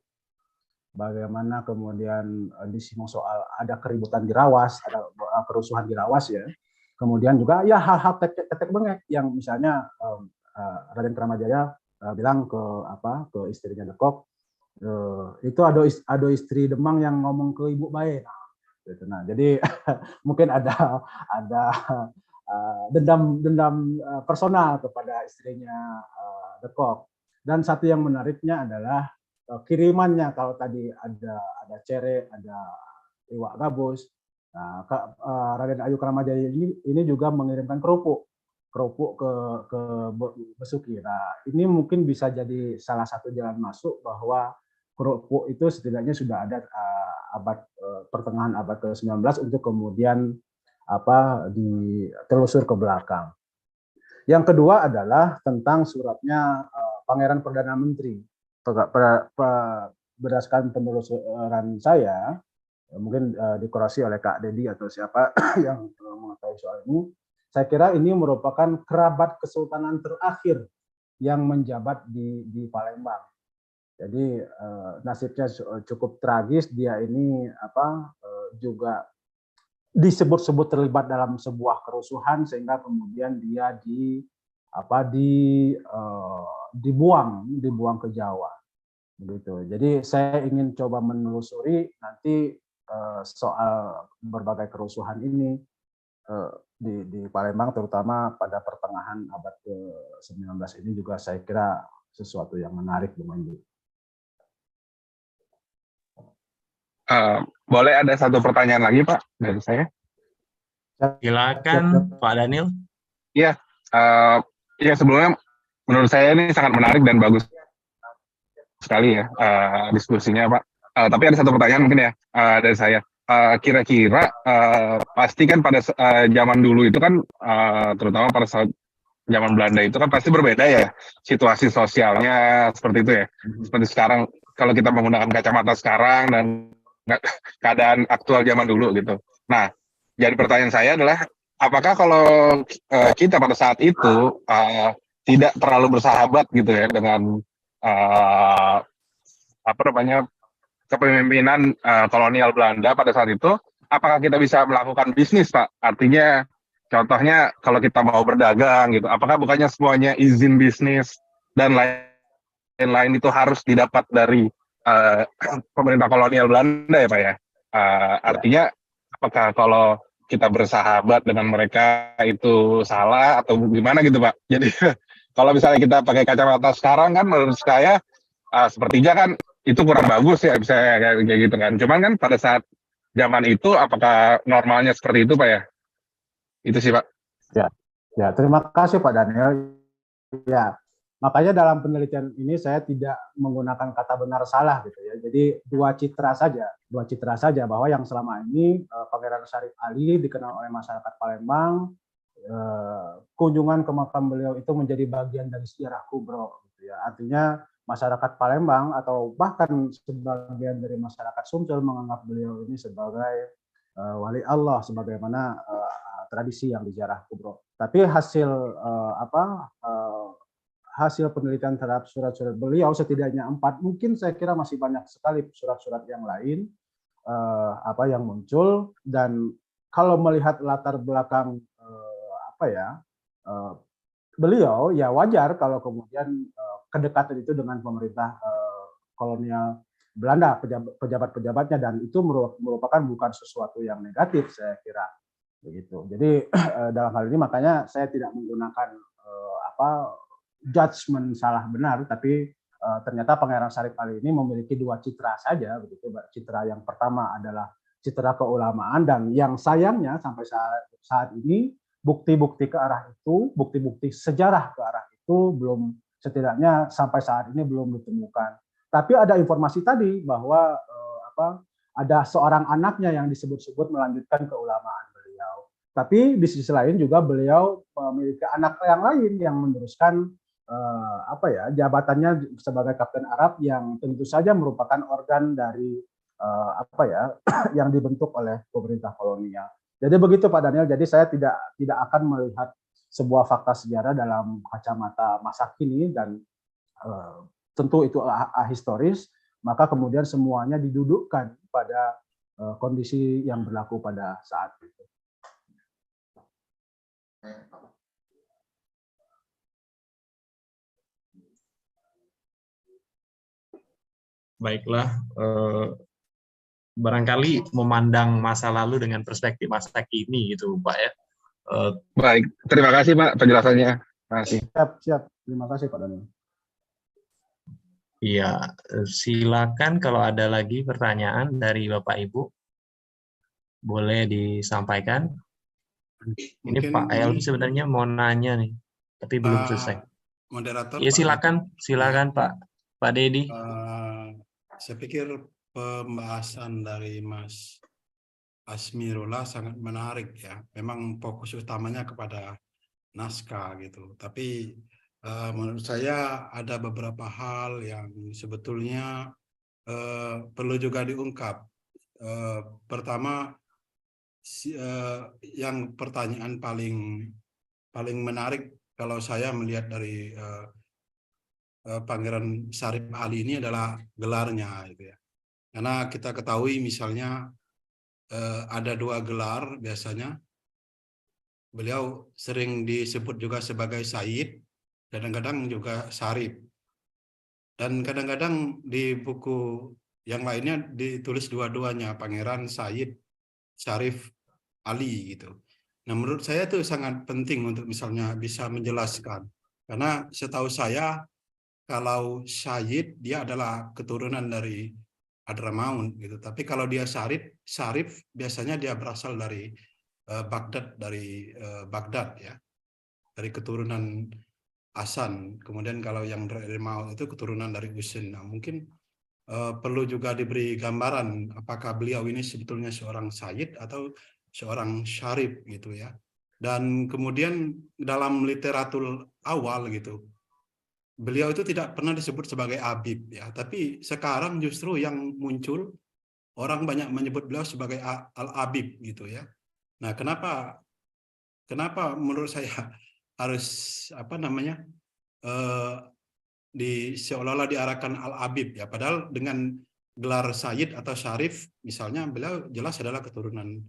Bagaimana kemudian disinggung soal ada keributan di Rawas, ada kerusuhan di Rawas ya. Kemudian juga ya hal-hal tetek bengek yang misalnya Raden Kramajaya bilang ke istrinya Dekok, itu ada istri Demang yang ngomong ke ibu bae. Nah, jadi mungkin ada dendam personal kepada istrinya Dekok. Dan satu yang menariknya adalah kirimannya. Kalau tadi ada cere, ada iwak gabus. Nah, Raden Ayu Kramajaya ini juga mengirimkan kerupuk ke Besuki. Nah, ini mungkin bisa jadi salah satu jalan masuk bahwa kerupuk itu setidaknya sudah ada pertengahan abad ke-19 untuk kemudian ditelusur ke belakang. Yang kedua adalah tentang suratnya Pangeran Perdana Menteri. Berdasarkan penelusuran saya, mungkin dikurasi oleh Kak Dedi atau siapa yang mengetahui soal ini, saya kira ini merupakan kerabat kesultanan terakhir yang menjabat di Palembang. Jadi nasibnya cukup tragis. Dia ini juga disebut-sebut terlibat dalam sebuah kerusuhan sehingga kemudian dia dibuang ke Jawa begitu. Jadi saya ingin coba menelusuri nanti soal berbagai kerusuhan ini di Palembang, terutama pada pertengahan abad ke-19 ini juga saya kira sesuatu yang menarik, Bung Andi. Boleh ada satu pertanyaan lagi Pak dari saya? Silakan Pak Daniel. Iya, ya sebelumnya menurut saya ini sangat menarik dan bagus sekali ya diskusinya Pak. Tapi ada satu pertanyaan mungkin ya dari saya. Kira-kira pasti kan pada zaman dulu itu kan terutama pada saat zaman Belanda itu kan pasti berbeda ya situasi sosialnya seperti itu ya. Seperti sekarang kalau kita menggunakan kacamata sekarang dan keadaan aktual zaman dulu gitu. Nah, jadi pertanyaan saya adalah apakah kalau kita pada saat itu tidak terlalu bersahabat gitu ya dengan apa namanya kepemimpinan kolonial Belanda pada saat itu, apakah kita bisa melakukan bisnis, Pak? Artinya, contohnya kalau kita mau berdagang gitu, apakah bukannya semuanya izin bisnis dan lain-lain itu harus didapat dari pemerintah kolonial Belanda ya, Pak ya? Artinya, apakah kalau kita bersahabat dengan mereka itu salah atau gimana gitu, Pak? Jadi, kalau misalnya kita pakai kacamata sekarang kan menurut saya sepertinya kan itu kurang bagus ya bisa kayak gitu kan. Cuman kan pada saat zaman itu apakah normalnya seperti itu Pak ya? Itu sih Pak. Ya, terima kasih Pak Daniel. Ya, makanya dalam penelitian ini saya tidak menggunakan kata benar salah gitu ya. Jadi dua citra saja bahwa yang selama ini Pangeran Syarif Ali dikenal oleh masyarakat Palembang, kunjungan ke makam beliau itu menjadi bagian dari sejarah kubro gitu ya. Artinya masyarakat Palembang atau bahkan sebagian dari masyarakat Sumsel menganggap beliau ini sebagai wali Allah sebagaimana tradisi yang dijarah kubro. Tapi hasil penelitian terhadap surat-surat beliau setidaknya 4, mungkin saya kira masih banyak sekali surat-surat yang lain yang muncul, dan kalau melihat latar belakang beliau ya wajar kalau kemudian kedekatan itu dengan pemerintah kolonial Belanda, pejabat-pejabatnya, dan itu merupakan bukan sesuatu yang negatif saya kira begitu. Jadi dalam hal ini makanya saya tidak menggunakan judgement salah benar, tapi ternyata Pangeran Syarif Ali ini memiliki dua citra saja begitu. Citra yang pertama adalah citra keulamaan, dan yang sayangnya sampai saat ini bukti-bukti ke arah itu, bukti-bukti sejarah ke arah itu belum, setidaknya sampai saat ini belum ditemukan. Tapi ada informasi tadi bahwa ada seorang anaknya yang disebut-sebut melanjutkan keulamaan beliau. Tapi di sisi lain juga beliau memiliki anak yang lain yang meneruskan jabatannya sebagai Kapten Arab, yang tentu saja merupakan organ dari yang dibentuk oleh pemerintah kolonial. Jadi begitu Pak Daniel. Jadi saya tidak akan melihat sebuah fakta sejarah dalam kacamata masa kini, dan tentu itu ahistoris, maka kemudian semuanya didudukkan pada kondisi yang berlaku pada saat itu. Baiklah, barangkali memandang masa lalu dengan perspektif masa kini gitu Pak ya. Baik, terima kasih Pak penjelasannya. Terima kasih. Siap. Terima kasih Pak Daniel. Iya, silakan kalau ada lagi pertanyaan dari Bapak Ibu, boleh disampaikan. Ini Pak Elmi sebenarnya mau nanya nih, tapi belum selesai. Moderator. Ya silakan Pak Dedi. Saya pikir pembahasan dari Mas Asmirullah sangat menarik ya. Memang fokus utamanya kepada naskah gitu. Tapi menurut saya ada beberapa hal yang sebetulnya perlu juga diungkap. Pertama, yang pertanyaan paling menarik kalau saya melihat dari Pangeran Syarif Ali ini adalah gelarnya, gitu ya. Karena kita ketahui misalnya ada 2 gelar biasanya. Beliau sering disebut juga sebagai Sayyid, kadang-kadang juga Syarif. Dan kadang-kadang di buku yang lainnya ditulis dua-duanya, Pangeran, Sayyid, Syarif, Ali gitu. Nah, menurut saya itu sangat penting untuk misalnya bisa menjelaskan. Karena setahu saya kalau Sayyid dia adalah keturunan dari Hadramaut gitu. Tapi kalau dia Syarif biasanya dia berasal dari Baghdad, Baghdad ya, dari keturunan Hasan. Kemudian kalau yang dari Maut itu keturunan dari Husain. Nah, mungkin perlu juga diberi gambaran apakah beliau ini sebetulnya seorang Sayyid atau seorang Syarif gitu ya. Dan kemudian dalam literatur awal gitu, beliau itu tidak pernah disebut sebagai Habib ya, tapi sekarang justru yang muncul orang banyak menyebut beliau sebagai Al-Habib gitu ya. Nah, kenapa menurut saya harus seolah-olah diarahkan Al-Habib ya, padahal dengan gelar Sayyid atau Syarif misalnya beliau jelas adalah keturunan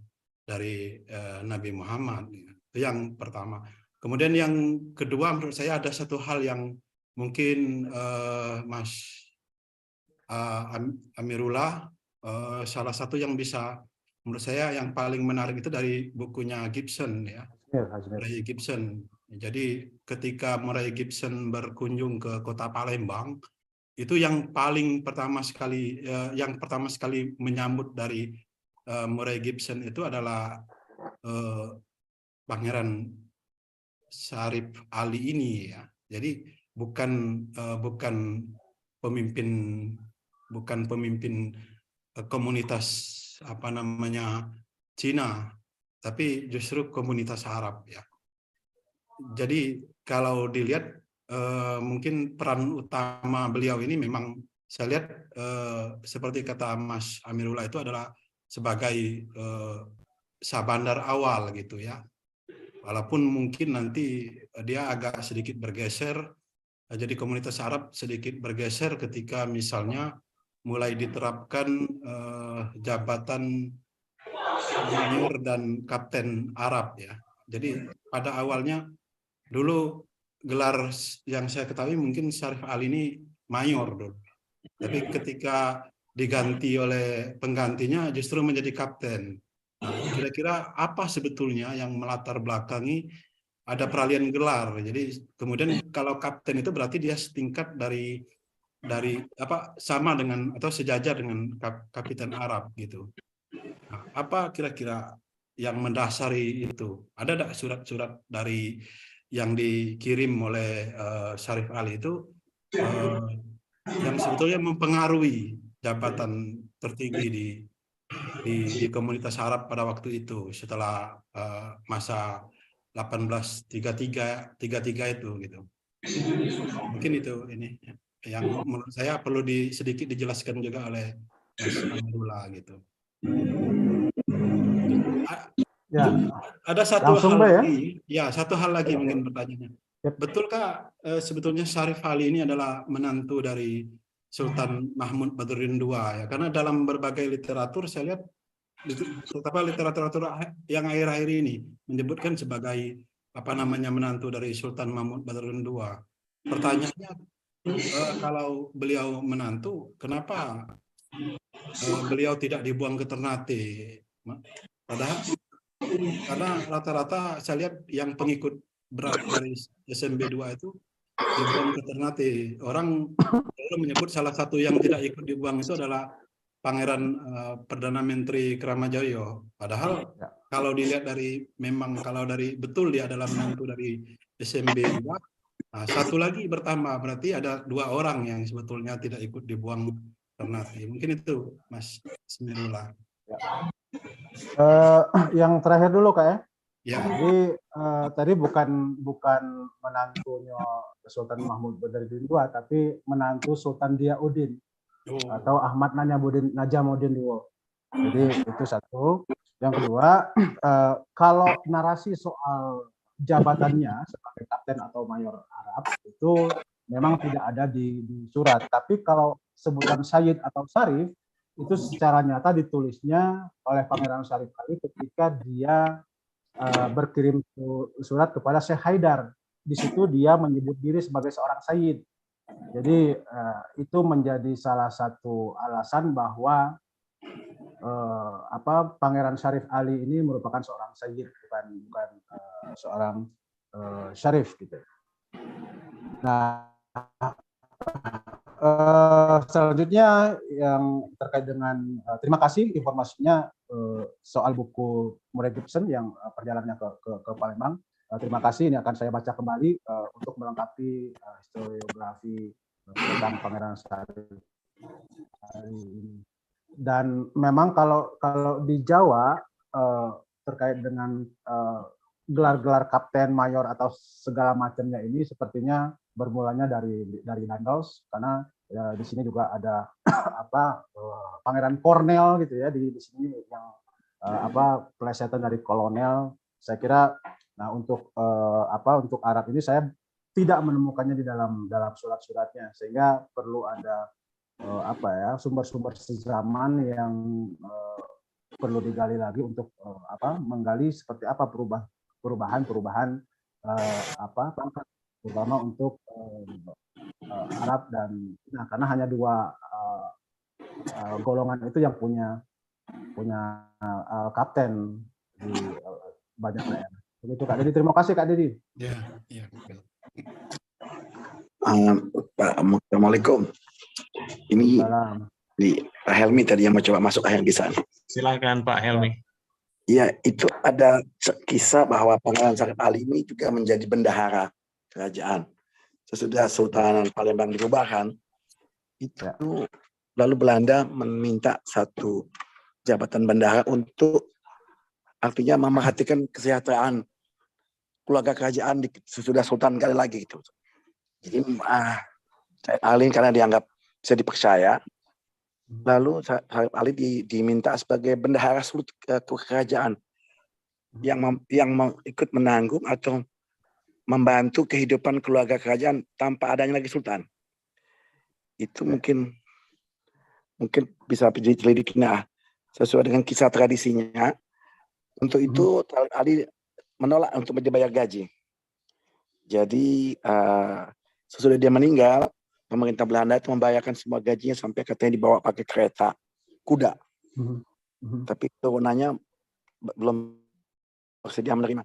dari Nabi Muhammad. Itu yang pertama. Kemudian yang kedua menurut saya ada satu hal yang mungkin Mas Amirullah salah satu yang bisa menurut saya yang paling menarik itu dari bukunya Gibson ya, Murray Gibson. Jadi ketika Murray Gibson berkunjung ke kota Palembang, itu yang pertama sekali menyambut dari Murray Gibson itu adalah Pangeran Syarif Ali ini ya. Jadi bukan pemimpin komunitas Cina, tapi justru komunitas Arab ya. Jadi kalau dilihat mungkin peran utama beliau ini memang saya lihat seperti kata Mas Amirullah itu adalah sebagai sabandar awal gitu ya. Walaupun mungkin nanti dia agak sedikit bergeser, jadi komunitas Arab sedikit bergeser ketika misalnya mulai diterapkan jabatan mayor dan kapten Arab ya. Jadi pada awalnya dulu gelar yang saya ketahui mungkin Syarif Ali ini mayor dulu. Tapi ketika diganti oleh penggantinya justru menjadi kapten. Nah, kira-kira apa sebetulnya yang melatar belakangi ada peralihan gelar. Jadi kemudian kalau kapten itu berarti dia setingkat dari sama dengan atau sejajar dengan kapiten Arab gitu. Nah, apa kira-kira yang mendasari itu? Ada tidak surat-surat dari yang dikirim oleh Syarif Ali itu yang sebetulnya mempengaruhi jabatan tertinggi di komunitas Arab pada waktu itu setelah masa 1833 itu gitu. Mungkin itu ini yang menurut saya perlu sedikit dijelaskan juga oleh Mas Amirullah gitu. Ya. Ada satu Langsung, hal Mbak, lagi, satu hal lagi mungkin pertanyaannya. Betulkah sebetulnya Syarif Ali ini adalah menantu dari Sultan Mahmud Badruddin II ya? Karena dalam berbagai literatur saya lihat, terutama literatur yang akhir-akhir ini menyebutkan sebagai menantu dari Sultan Mahmud Badruddin II. Pertanyaannya, kalau beliau menantu, kenapa beliau tidak dibuang ke Ternate? Padahal karena rata-rata saya lihat yang pengikut berat dari SMB 2 itu dibuang ke Ternate. Orang menyebut salah satu yang tidak ikut dibuang itu adalah Pangeran Perdana Menteri Kramajoyo. Padahal kalau dilihat kalau dari betul dia adalah menantu dari SMB 2, nah, satu lagi bertambah, berarti ada 2 orang yang sebetulnya tidak ikut dibuang Ternate. Mungkin itu Mas Smirullah. Yang terakhir dulu Kak ya. Ya. Jadi tadi bukan menantunya Sultan Mahmud Badruddin II, tapi menantu Sultan Diauddin atau Ahmad Najamuddin II. Jadi itu satu. Yang kedua, kalau narasi soal jabatannya sebagai kapten atau mayor Arab itu memang tidak ada di surat. Tapi kalau sebutan Sayyid atau Syarif itu secara nyata ditulisnya oleh Pangeran Syarif Ali ketika dia berkirim surat kepada Syekh Haidar. Di situ dia menyebut diri sebagai seorang sayyid. Jadi itu menjadi salah satu alasan bahwa Pangeran Syarif Ali ini merupakan seorang sayyid, bukan seorang syarif gitu. Nah, selanjutnya yang terkait dengan terima kasih informasinya soal buku Murray Gibson yang perjalanannya ke Palembang. Terima kasih, ini akan saya baca kembali untuk melengkapi historiografi tentang Pangeran Syarif ini. Dan memang kalau di Jawa terkait dengan gelar-gelar kapten, mayor atau segala macamnya ini sepertinya bermulanya dari Landaus, karena ya, di sini juga ada Pangeran Cornell gitu ya di sini yang plesetan dari kolonel. Saya kira nah untuk Arab ini saya tidak menemukannya di dalam surat-suratnya, sehingga perlu ada sumber-sumber sezaman yang perlu digali lagi untuk menggali seperti apa perubahan terutama untuk Arab dan karena hanya dua golongan itu yang punya kapten di banyak daerah. Begitu Kak Dedi. Terima kasih Kak Dedi. Ya. Pak, Assalamualaikum. Ini Pak Helmi tadi yang mencoba masuk yang bisa. Silakan Pak Helmi. Ya, itu ada kisah bahwa Pangeran Syarif Ali ini juga menjadi bendahara kerajaan. Sesudah Sultanan Palembang dibubarkan, itu lalu Belanda meminta satu jabatan bendahara untuk artinya memerhatikan kesejahteraan keluarga kerajaan sesudah Sultan kali lagi gitu. Jadi Syarif Ali karena dianggap bisa dipercaya, lalu Syarif Ali diminta sebagai bendahara seluruh kerajaan yang ikut menanggung atau membantu kehidupan keluarga kerajaan tanpa adanya lagi sultan. Itu mungkin bisa diselidiki sesuai dengan kisah tradisinya. Untuk itu Ali menolak untuk dibayar gaji. Jadi sesudah dia meninggal, pemerintah Belanda itu membayarkan semua gajinya sampai katanya dibawa pakai kereta kuda. Tapi turunannya belum bersedia menerima.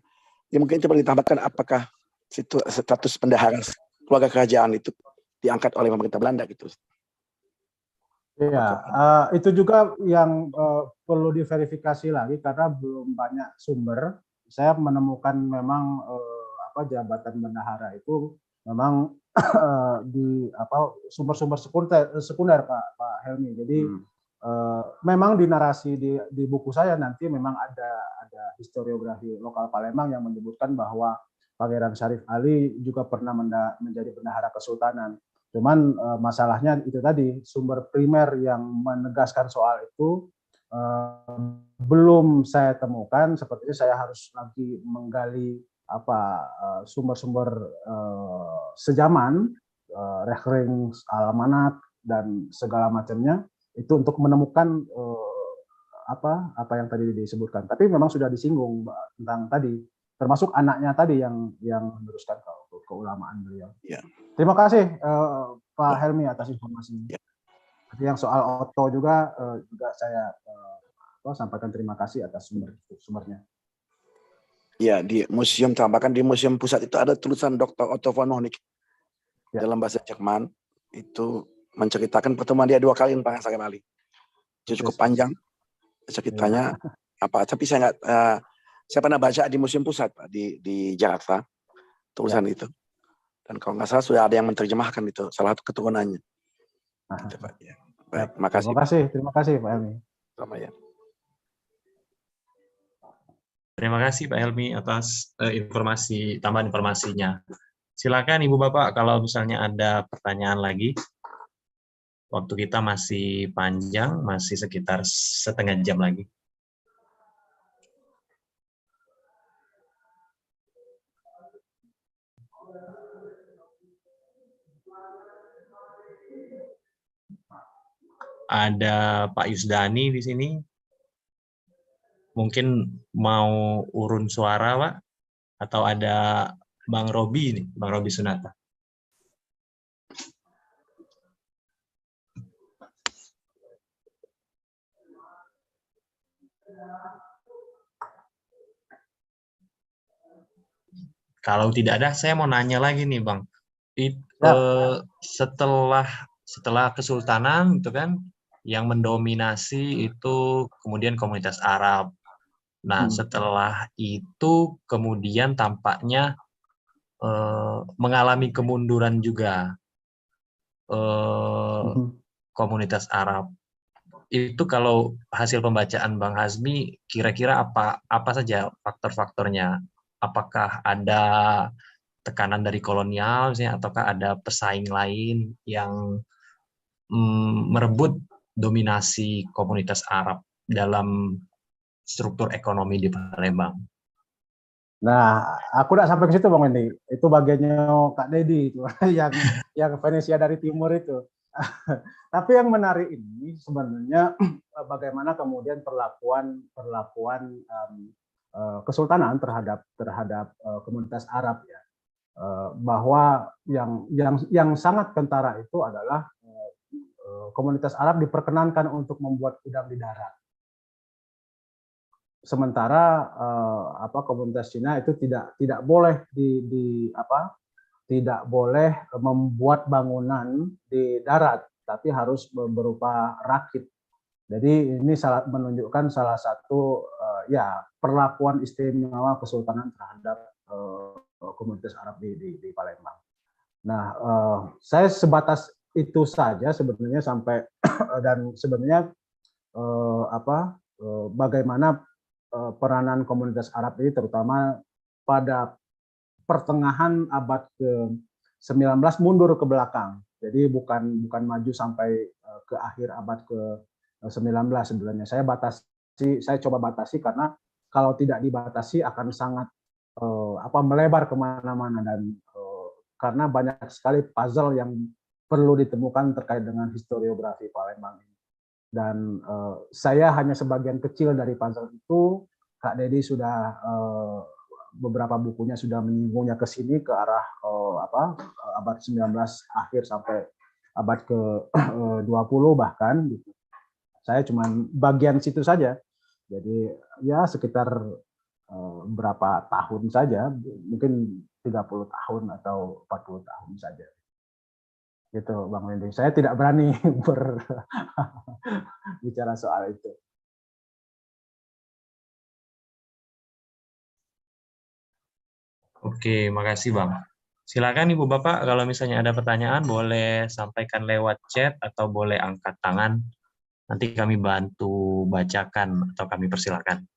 Ya mungkin coba ditambahkan apakah status bendahara keluarga kerajaan itu diangkat oleh pemerintah Belanda gitu. Iya, itu juga yang perlu diverifikasi lagi karena belum banyak sumber. Saya menemukan memang jabatan bendahara itu memang di sumber-sumber sekunder Pak Helmi. Jadi memang di narasi di buku saya nanti memang ada historiografi lokal Palembang yang menyebutkan bahwa Pangeran Syarif Ali juga pernah menjadi bendahara kesultanan. Cuman masalahnya itu tadi, sumber primer yang menegaskan soal itu belum saya temukan. Sepertinya saya harus lagi menggali sumber-sumber sejaman, referensi almanat dan segala macamnya itu untuk menemukan apa yang tadi disebutkan. Tapi memang sudah disinggung tentang tadi, termasuk anaknya tadi yang meneruskan keulamaan beliau. Ya. Terima kasih Pak Helmi atas informasinya. Yang soal Otto juga saya sampaikan terima kasih atas sumbernya. Ya, di museum tambahkan di museum pusat itu ada tulisan Dr. Otto von Honig dalam bahasa Jerman, itu menceritakan pertemuan dia 2 kali dengan Pangeran Syarif Ali. Itu cukup panjang ceritanya tapi saya nggak saya pernah baca di museum pusat Pak di Jakarta tulisan itu. Dan kalau nggak salah sudah ada yang menerjemahkan itu, salah satu keturunannya. Gitu, Pak. Ya. Baik, makasih. Terima kasih Pak Helmi. Sama ya. Terima kasih Pak Helmi atas tambahan informasinya. Silakan Ibu Bapak kalau misalnya ada pertanyaan lagi. Waktu kita masih panjang, masih sekitar setengah jam lagi. ada Pak Yusdani di sini. Mungkin mau urun suara, Pak? Atau ada Bang Robi nih, Bang Robi Sunata. Kalau tidak ada, saya mau nanya lagi nih, Bang. Setelah Kesultanan itu kan yang mendominasi itu kemudian komunitas Arab. Nah, setelah itu kemudian tampaknya mengalami kemunduran juga komunitas Arab. Itu kalau hasil pembacaan Bang Hazmi, kira-kira apa saja faktor-faktornya? Apakah ada tekanan dari kolonial, misalnya, ataukah ada pesaing lain yang merebut dominasi komunitas Arab dalam struktur ekonomi di Palembang? Nah, aku udah sampai ke situ Bang Wendy. Itu bagiannya Kak Dedi itu yang Venesia dari timur itu. Tapi yang menarik ini sebenarnya bagaimana kemudian perlakuan kesultanan terhadap komunitas Arab ya. Bahwa yang sangat kentara itu adalah komunitas Arab diperkenankan untuk membuat gudang di darat. Sementara komunitas Cina itu tidak boleh tidak boleh membuat bangunan di darat, tapi harus berupa rakit. Jadi ini menunjukkan salah satu perlakuan istimewa kesultanan terhadap komunitas Arab di Palembang. Nah, saya sebatas itu saja sebenarnya sampai dan sebenarnya bagaimana peranan komunitas Arab ini terutama pada pertengahan abad ke-19 mundur ke belakang. Jadi bukan maju sampai ke akhir abad ke-19 sebenarnya. Saya coba batasi karena kalau tidak dibatasi akan sangat melebar kemana-mana dan karena banyak sekali puzzle yang perlu ditemukan terkait dengan historiografi Palembang ini. Dan saya hanya sebagian kecil dari puzzle itu. Kak Dedi sudah beberapa bukunya sudah menyinggungnya ke sini ke arah abad 19 akhir sampai abad ke-20 bahkan gitu. Saya cuma bagian situ saja. Jadi ya sekitar berapa tahun saja, mungkin 30 tahun atau 40 tahun saja. Gitu Bang Wendy. Saya tidak berani bicara soal itu. Oke, makasih Bang. Silakan Ibu Bapak, kalau misalnya ada pertanyaan boleh sampaikan lewat chat atau boleh angkat tangan. Nanti kami bantu bacakan atau kami persilakan.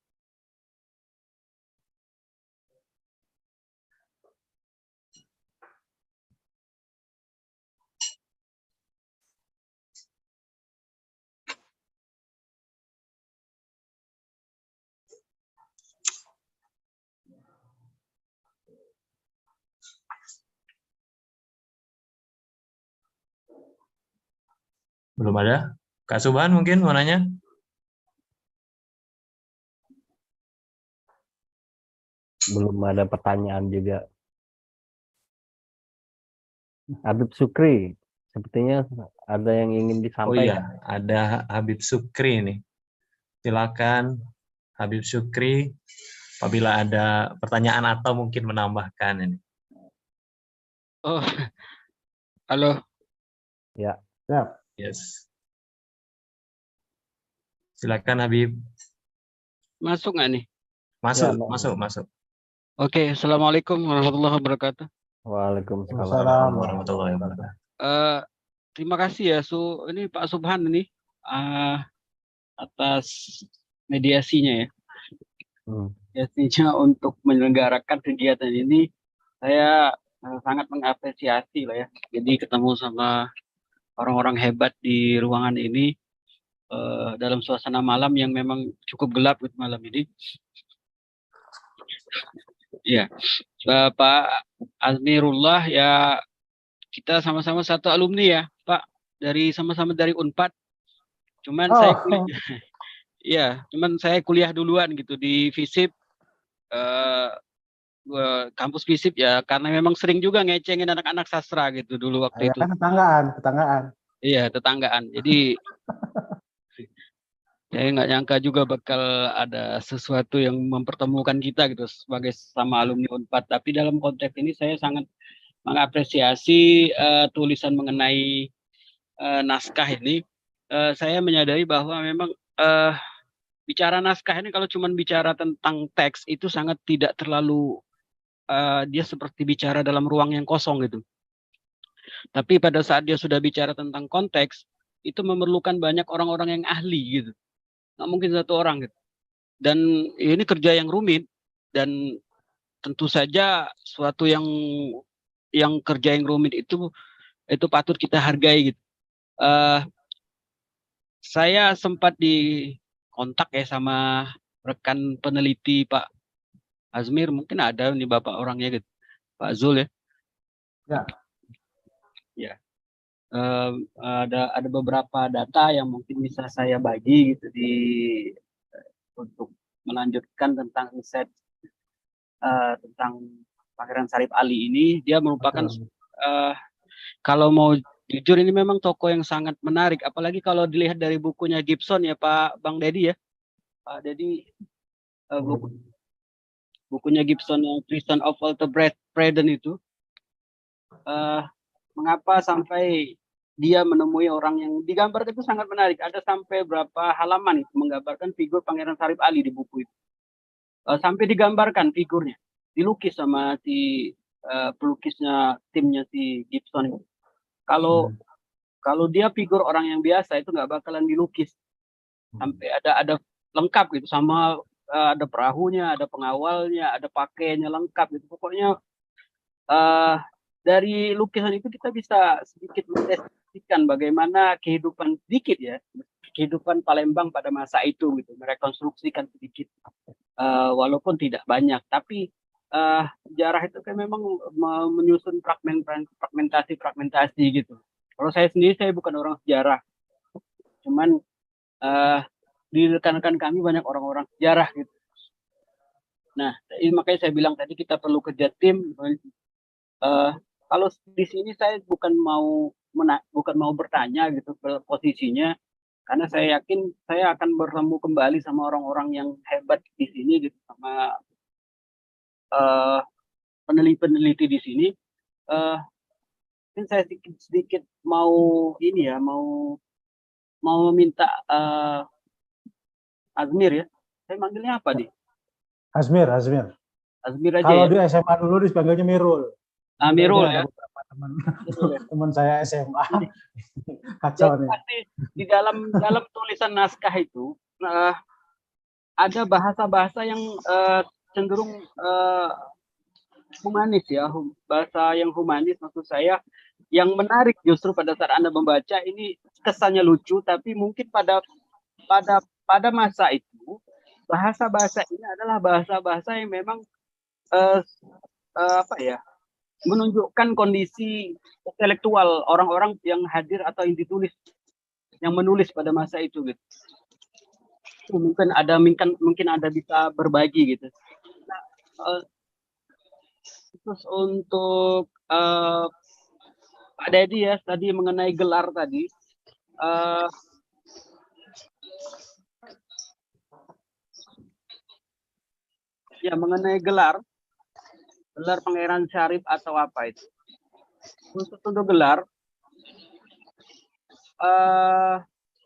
Belum ada? Kak Subhan mungkin mau nanya? Belum ada pertanyaan juga. Habib Sukri, sepertinya ada yang ingin Oh iya, disampaikan. ada Habib Sukri nih. Silakan Habib Sukri, apabila ada pertanyaan atau mungkin menambahkan ini. Oh, halo. Ya. Yes. Silakan Habib. Masuk nggak nih? Masuk, Ya, masuk. Oke, Assalamualaikum warahmatullahi wabarakatuh. Waalaikumsalam warahmatullahi wabarakatuh. Terima kasih ya, ini Pak Subhan ini atas mediasinya ya. Mediasinya untuk menyelenggarakan kegiatan ini, saya sangat mengapresiasi lah ya. Jadi ketemu sama orang-orang hebat di ruangan ini dalam suasana malam yang memang cukup gelap malam ini. Ya, Pak Azmirullah ya, kita sama-sama satu alumni ya, Pak, sama-sama dari Unpad. Cuman Oh, saya kuliah, ya, cuman saya kuliah duluan gitu di FISIP, kampus FISIP ya, karena memang sering juga ngecengin anak-anak sastra gitu dulu waktu ya itu. kan tetanggaan, tetanggaan. Iya, tetanggaan. Jadi saya nggak nyangka juga bakal ada sesuatu yang mempertemukan kita gitu sebagai sama alumni Unpad. Tapi dalam konteks ini saya sangat mengapresiasi tulisan mengenai naskah ini. Saya menyadari bahwa memang bicara naskah ini kalau cuma bicara tentang teks itu sangat tidak terlalu dia seperti bicara dalam ruang yang kosong gitu. Tapi pada saat dia sudah bicara tentang konteks itu memerlukan banyak orang-orang yang ahli gitu. Nggak mungkin satu orang gitu. Dan ini kerja yang rumit dan tentu saja suatu yang kerja yang rumit itu patut kita hargai gitu. Saya sempat dikontak ya sama rekan peneliti Pak Azmir, mungkin ada nih Bapak orangnya gitu, Pak Zul ya. Ya. Ya. Ada beberapa data yang mungkin bisa saya bagi gitu untuk melanjutkan tentang riset tentang Pangeran Sarip Ali ini. Dia merupakan kalau mau jujur ini memang tokoh yang sangat menarik, apalagi kalau dilihat dari bukunya Gibson ya Pak Bang Dedi ya, Pak Dedi, bukunya Gibson yang Prison of Walter Braden itu, mengapa sampai dia menemui orang yang digambarkan itu sangat menarik. Ada sampai berapa halaman itu menggambarkan figur Pangeran Sarip Ali di buku itu. Sampai digambarkan figurnya, dilukis sama si pelukisnya timnya si Gibson itu. Kalau dia figur orang yang biasa itu nggak bakalan dilukis. Sampai ada lengkap gitu, sama ada perahunya, ada pengawalnya, ada pakainya lengkap gitu. Pokoknya dari lukisan itu kita bisa sedikit mendeskripsikan bagaimana kehidupan sedikit ya, kehidupan Palembang pada masa itu gitu, merekonstruksikan sedikit, walaupun tidak banyak, tapi sejarah itu kan memang menyusun fragmentasi gitu. Kalau saya sendiri, saya bukan orang sejarah, cuman di rekan-rekan kami banyak orang-orang sejarah gitu. Nah, makanya saya bilang tadi kita perlu kerja tim. Kalau di sini saya bukan mau bertanya gitu ke posisinya, karena saya yakin saya akan bertemu kembali sama orang-orang yang hebat di sini gitu, sama peneliti di sini. Mungkin saya sedikit mau ini ya, mau meminta Azmir ya. Saya manggilnya apa nih? Azmir. Azmir aja Kalau ya. di SMA dulu dipanggilnya Mirul. Mirul ya. Beberapa teman saya SMA. Kacau nih. Pasti di dalam tulisan naskah itu ada bahasa-bahasa yang cenderung humanis ya, bahasa yang humanis maksud saya, yang menarik justru pada saat Anda membaca ini kesannya lucu, tapi mungkin pada masa itu bahasa-bahasa ini adalah bahasa-bahasa yang memang menunjukkan kondisi intelektual orang-orang yang hadir atau yang menulis pada masa itu gitu. Mungkin ada bisa berbagi gitu. Nah, terus untuk Pak Dedi ya, tadi mengenai gelar tadi, ya mengenai gelar Pangeran Sarip atau apa itu. Untuk gelar,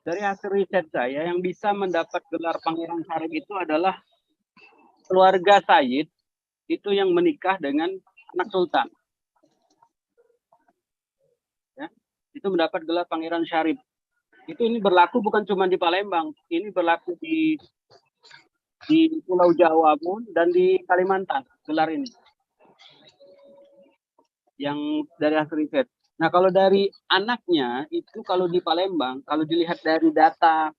dari hasil riset saya yang bisa mendapat gelar Pangeran Sarip itu adalah keluarga Sayyid itu yang menikah dengan anak sultan. Ya, itu mendapat gelar Pangeran Sarip. Ini berlaku bukan cuma di Palembang, ini berlaku di Pulau Jawa pun dan di Kalimantan gelar ini. Yang dari hasil riset. Nah, kalau dari anaknya itu kalau di Palembang, kalau dilihat dari datanya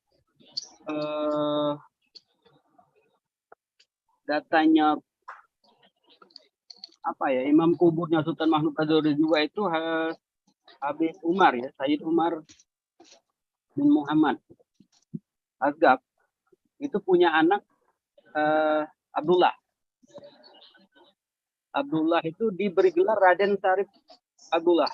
Imam kuburnya Sultan Mahmud Badarudin II itu Habib Umar ya, Sayyid Umar bin Muhammad. Asgaf itu punya anak Abdullah. Abdullah itu diberi gelar Raden Syarif Abdullah.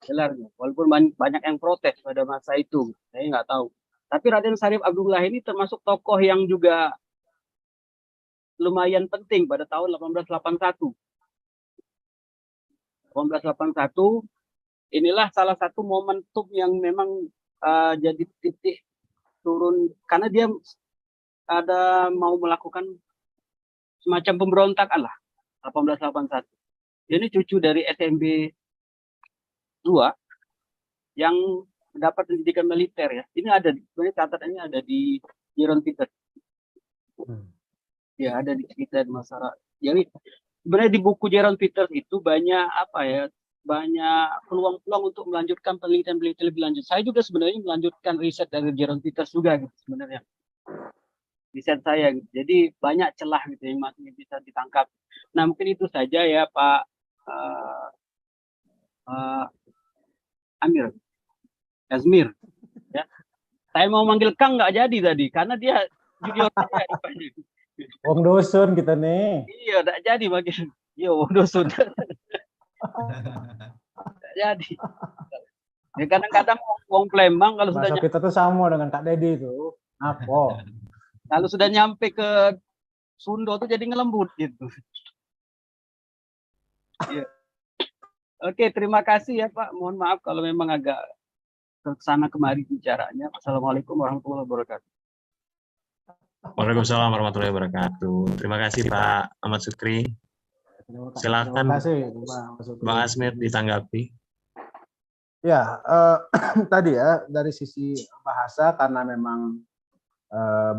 Gelarnya, walaupun banyak yang protes pada masa itu, saya nggak tahu. Tapi Raden Syarif Abdullah ini termasuk tokoh yang juga lumayan penting pada tahun 1881. 1881 inilah salah satu momentum yang memang jadi titik turun karena dia ada mau melakukan semacam pemberontakan lah 1881. Ini cucu dari SMB 2 yang mendapat pendidikan militer ya. Ini ada sebenarnya catatannya ada di Jeroen Pieters. Ya ada di sekitar masyarakat. Jadi sebenarnya di buku Jeroen Pieters itu banyak apa ya? Banyak peluang-peluang untuk melanjutkan penelitian-penelitian lebih lanjut. Saya juga sebenarnya melanjutkan riset dari Jeroen Pieters juga gitu sebenarnya. Riset saya gitu. Jadi banyak celah gitu yang masih bisa ditangkap. Nah, mungkin itu saja ya Pak Amir. Kazmir. Ya. Saya mau manggil Kang nggak jadi tadi karena dia junior saya rupanya. Wong dosun kita nih. Iya, nggak jadi manggil. Iya, wong dosun. Jadi ya, kadang-kadang wong Palembang kalau sudah Bahasa kita tuh sama dengan Kak Dedi itu. Apa? kalau sudah nyampe ke Sunda tuh jadi ngelembut gitu. Ya. Oke, terima kasih ya Pak. Mohon maaf kalau memang agak ke sana kemari bicaranya. Assalamualaikum warahmatullahi wabarakatuh. Waalaikumsalam warahmatullahi wabarakatuh. Terima kasih Pak Ahmad Sukri. Silakan Terima kasih, Bang Asmir ditanggapi. Ya, tadi ya dari sisi bahasa karena memang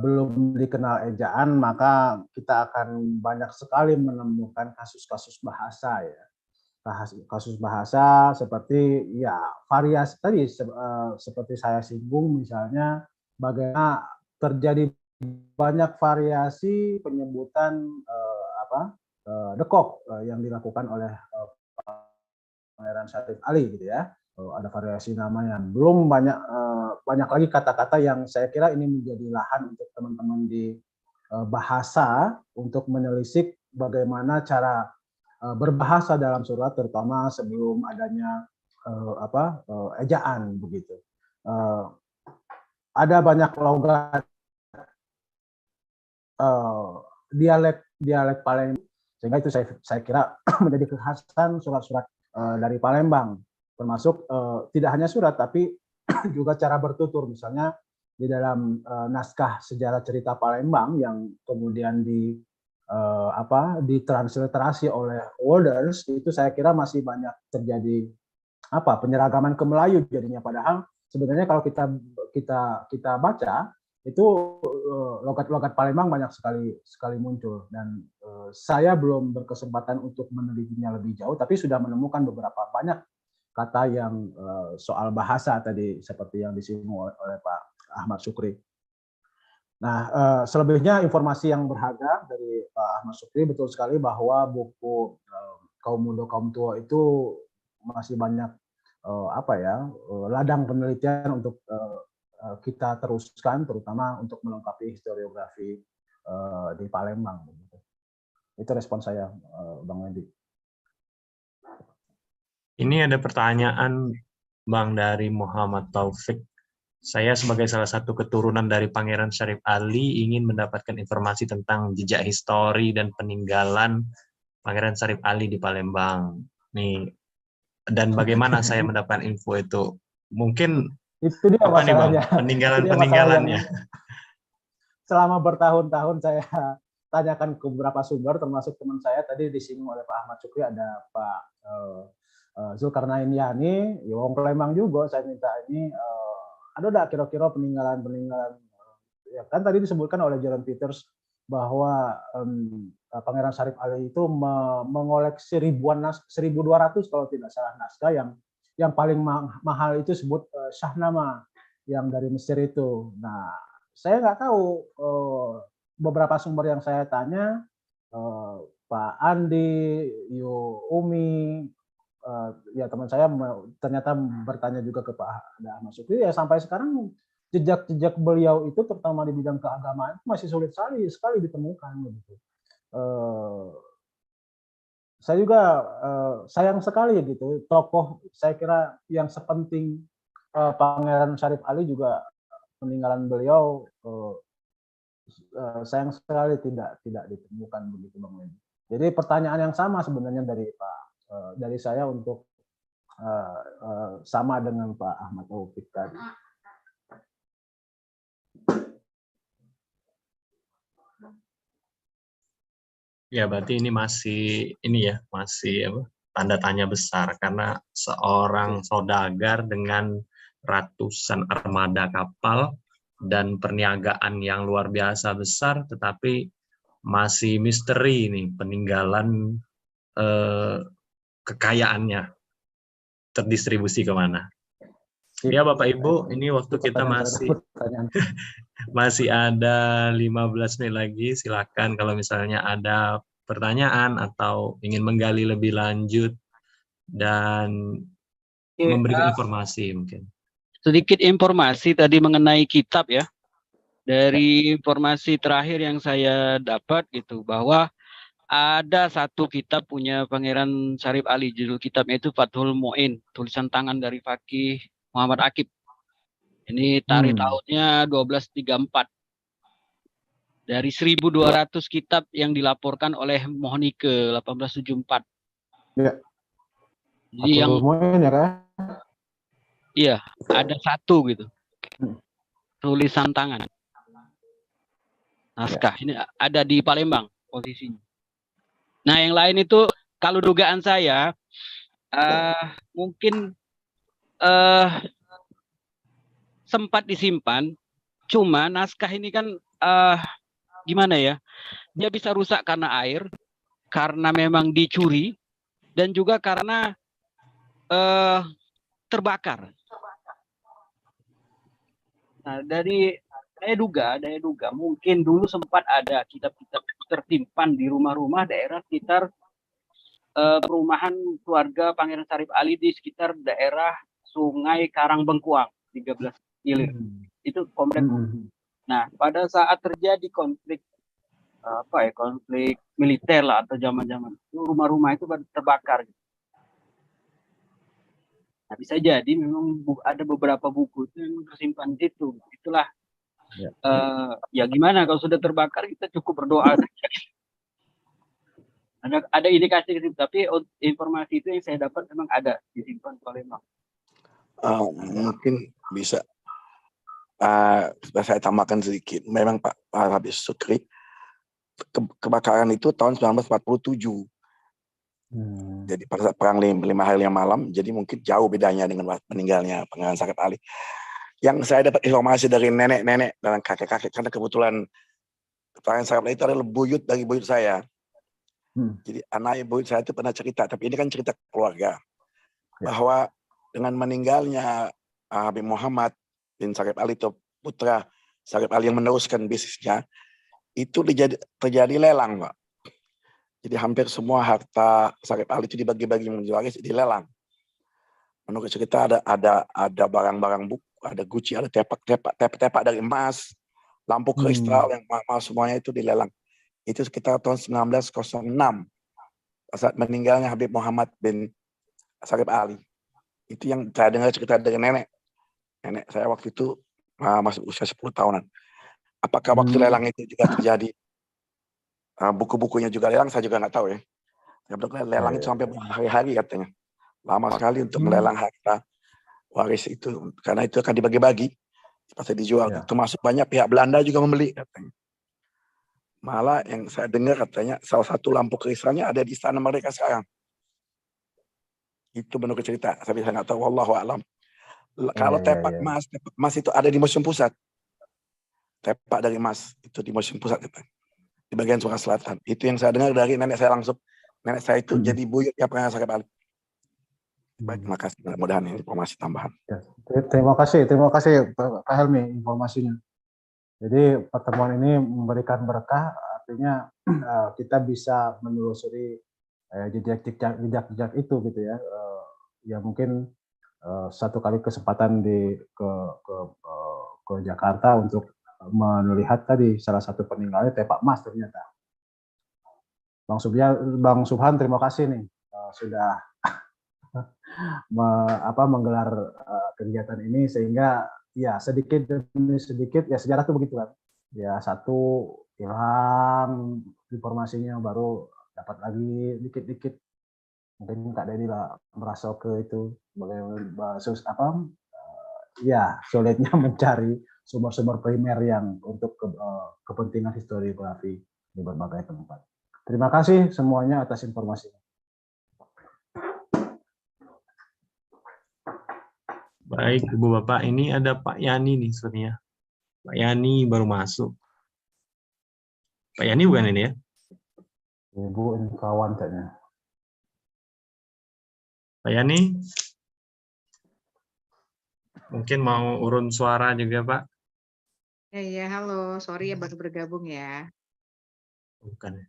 belum dikenal ejaan, maka kita akan banyak sekali menemukan kasus-kasus bahasa ya. Kasus bahasa seperti ya variasi tadi seperti saya singgung misalnya bagaimana terjadi banyak variasi penyebutan dekok yang dilakukan oleh Pangeran Syarif Ali gitu ya. Ada variasi nama yang belum banyak lagi kata-kata yang saya kira ini menjadi lahan untuk teman-teman di bahasa untuk menelisik bagaimana cara berbahasa dalam surat terutama sebelum adanya ejaan begitu. Ada banyak logat dialek Palembang sehingga itu saya kira menjadi kekhasan surat-surat dari Palembang termasuk tidak hanya surat tapi juga cara bertutur misalnya di dalam naskah sejarah cerita Palembang yang kemudian ditransliterasi oleh Wolders itu saya kira masih banyak terjadi penyeragaman ke Melayu jadinya padahal sebenarnya kalau kita baca itu logat-logat Palembang banyak sekali muncul dan saya belum berkesempatan untuk menelitinya lebih jauh tapi sudah menemukan beberapa banyak kata yang soal bahasa tadi seperti yang disinggung oleh Pak Ahmad Sukri. Nah, selebihnya informasi yang berharga dari Pak Ahmad Sukri betul sekali bahwa buku Kaum Muda Kaum Tua itu masih banyak ladang penelitian untuk kita teruskan, terutama untuk melengkapi historiografi di Palembang. Itu respon saya, Bang Wendy. Ini ada pertanyaan Bang dari Muhammad Taufik. Saya sebagai salah satu keturunan dari Pangeran Syarif Ali ingin mendapatkan informasi tentang jejak histori dan peninggalan Pangeran Syarif Ali di Palembang. Nih, dan bagaimana saya mendapatkan info itu? Mungkin itu dia apa nih Bang? masalahnya. Peninggalan-peninggalannya. Selama bertahun-tahun saya tanyakan ke beberapa sumber, termasuk teman saya tadi disinggung oleh Pak Ahmad Sukri, ada Pak Zulkarnain Yani, Wong Palembang juga saya minta ini, ada nggak kira-kira peninggalan-peninggalan, ya kan tadi disebutkan oleh Jeroen Pieters bahwa Pangeran Syarif Ali itu mengoleksi 1.200 kalau tidak salah naskah yang paling mahal itu sebut Shahnama yang dari Mesir itu. Nah, saya nggak tahu beberapa sumber yang saya tanya, Pak Andi, Umi, ya teman saya ternyata bertanya juga ke Pak Ahmad Sukri, ya sampai sekarang jejak-jejak beliau itu terutama di bidang keagamaan masih sulit sekali ditemukan gitu. Saya juga sayang sekali gitu, tokoh saya kira yang sepenting Pangeran Syarif Ali juga peninggalan beliau sayang sekali tidak ditemukan begitu Bang Ledi. Jadi pertanyaan yang sama sebenarnya dari saya untuk sama dengan Pak Ahmad Taufik tadi. Ya, berarti ini masih tanda tanya besar karena seorang saudagar dengan ratusan armada kapal dan perniagaan yang luar biasa besar, tetapi masih misteri nih peninggalan kekayaannya terdistribusi kemana. Ya Bapak Ibu, ini waktu kita masih ada 15 menit lagi. Silakan kalau misalnya ada pertanyaan atau ingin menggali lebih lanjut dan memberikan informasi mungkin. Sedikit informasi tadi mengenai kitab ya. Dari informasi terakhir yang saya dapat gitu bahwa ada satu kitab punya Pangeran Syarif Ali, judul kitabnya itu Fathul Mu'in, tulisan tangan dari Faqih Muhammad Aqib. Ini tarikh tahunnya 1234. Dari 1.200 kitab yang dilaporkan oleh Mohnike 1874. Ya. Jadi yang ya, kan? Iya, ada satu gitu. Tulisan tangan. Naskah. Ini ada di Palembang posisinya. Nah, yang lain itu kalau dugaan saya mungkin sempat disimpan, cuma naskah ini kan gimana ya? Dia bisa rusak karena air, karena memang dicuri, dan juga karena terbakar. Nah, dari saya duga mungkin dulu sempat ada kitab-kitab tersimpan di rumah-rumah daerah sekitar perumahan keluarga Pangeran Syarif Ali di sekitar daerah Sungai Karangbengkuang 13 Ilir. Itu komplek. Nah, pada saat terjadi konflik konflik militer lah atau zaman-zaman itu rumah-rumah itu terbakar. Nah, bisa jadi memang ada beberapa buku itu yang tersimpan di situ. Itulah ya gimana kalau sudah terbakar kita cukup berdoa saja. Ada indikasi gitu, tapi informasi itu yang saya dapat memang ada disimpan di Palembang. Mungkin bisa saya tambahkan sedikit. Memang Pak Habib Sukri, kebakaran itu tahun 1947. Jadi pada saat perang 5 hari 5 malam, jadi mungkin jauh bedanya dengan meninggalnya Pangeran Syarif Ali. Yang saya dapat informasi dari nenek-nenek dan kakek-kakek, karena kebetulan Pangeran Syarif Ali itu adalah buyut dari buyut saya. Jadi anak buyut saya itu pernah cerita, tapi ini kan cerita keluarga, bahwa dengan meninggalnya Habib Muhammad bin Syarif Ali itu putra Syarif Ali yang meneruskan bisnisnya, itu terjadi lelang, Pak. Jadi hampir semua harta Syarif Ali itu dibagi-bagi menjuaris, dilelang. Menurut cerita ada barang-barang buku, ada guci, ada tepak dari emas, lampu kristal yang mahal semuanya itu dilelang. Itu sekitar tahun 1906 saat meninggalnya Habib Muhammad bin Syarif Ali. Itu yang saya dengar cerita dari nenek. Nenek saya waktu itu masih usia 10 tahunan. Apakah waktu lelang itu juga terjadi buku-bukunya juga lelang, saya juga nggak tahu ya. Lelang itu sampai berhari-hari katanya. Lama sekali untuk melelang harta waris itu. Karena itu akan dibagi-bagi. Pasti dijual. Termasuk banyak pihak Belanda juga membeli katanya. Malah yang saya dengar katanya salah satu lampu kristalnya ada di Istana Merdeka sekarang. Itu menurut cerita. Tapi saya nggak tahu. Wallahu a'lam. Kalau tepak emas itu ada di Museum Pusat. Tepak dari emas itu di Museum Pusat katanya. Di bagian Sumatera Selatan. Itu yang saya dengar dari nenek saya langsung. Nenek saya itu jadi buyut ya Pangeran Syarif Ali. Baik, terima kasih. Mudah-mudahan ini informasi tambahan. Terima kasih Pak Helmi informasinya. Jadi pertemuan ini memberikan berkah, artinya kita bisa menelusuri jejak-jejak itu gitu ya. Ya mungkin satu kali kesempatan ke ke Jakarta untuk melihat tadi salah satu peninggalannya Tepak Mas ternyata. Bang Subhan, terima kasih nih sudah menggelar kegiatan ini, sehingga ya sedikit demi sedikit ya sejarah tuh begitu kan. Ya satu hilang informasinya, baru dapat lagi dikit-dikit. Mungkin Kak Dedi lah merasa ke itu bagaimana ya sulitnya mencari sumber-sumber primer yang untuk kepentingan historiografi di berbagai tempat. Terima kasih semuanya atas informasinya. Baik, Ibu Bapak, ini ada Pak Yani nih sepertinya. Pak Yani baru masuk. Pak Yani bukan ini ya? Ibu ini kawan kayaknya. Pak Yani? Mungkin mau urun suara juga, Pak? Ya, halo. Sorry ya baru bergabung ya. Bukan.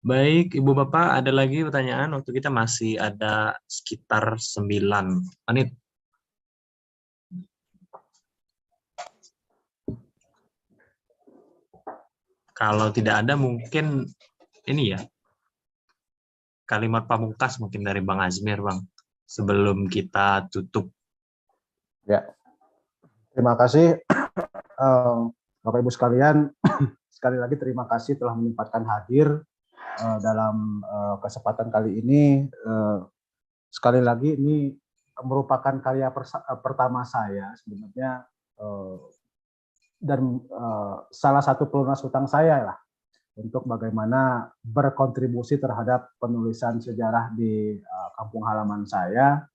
Baik, Ibu Bapak, ada lagi pertanyaan? Waktu kita masih ada sekitar 9 menit. Kalau tidak ada, mungkin ini ya, kalimat pamungkas mungkin dari Bang Azmir, Bang, sebelum kita tutup. Ya, terima kasih Bapak Ibu sekalian. Sekali lagi terima kasih telah menyempatkan hadir dalam kesempatan kali ini. Sekali lagi ini merupakan karya pertama saya sebenarnya, dan salah satu pelunas hutang saya lah untuk bagaimana berkontribusi terhadap penulisan sejarah di kampung halaman saya,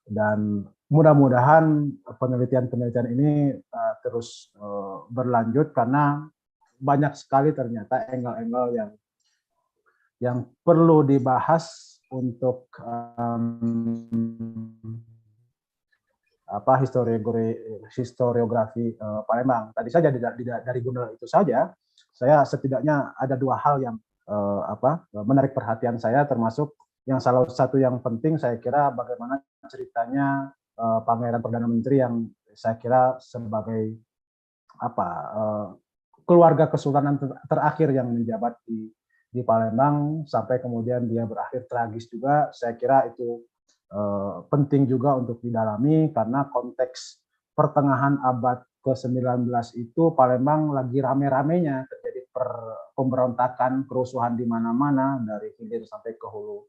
dan mudah-mudahan penelitian-penelitian ini terus berlanjut, karena banyak sekali ternyata angle-angle yang perlu dibahas untuk historiografi Palembang. Tadi saja dari Gundala itu saja, saya setidaknya ada 2 hal yang menarik perhatian saya, termasuk yang salah satu yang penting saya kira bagaimana ceritanya Pangeran Perdana Menteri yang saya kira sebagai keluarga kesultanan terakhir yang menjabat di Palembang, sampai kemudian dia berakhir tragis juga. Saya kira itu penting juga untuk didalami, karena konteks pertengahan abad ke-19 itu Palembang lagi rame-ramenya terjadi pemberontakan, kerusuhan di mana-mana dari hilir sampai ke hulu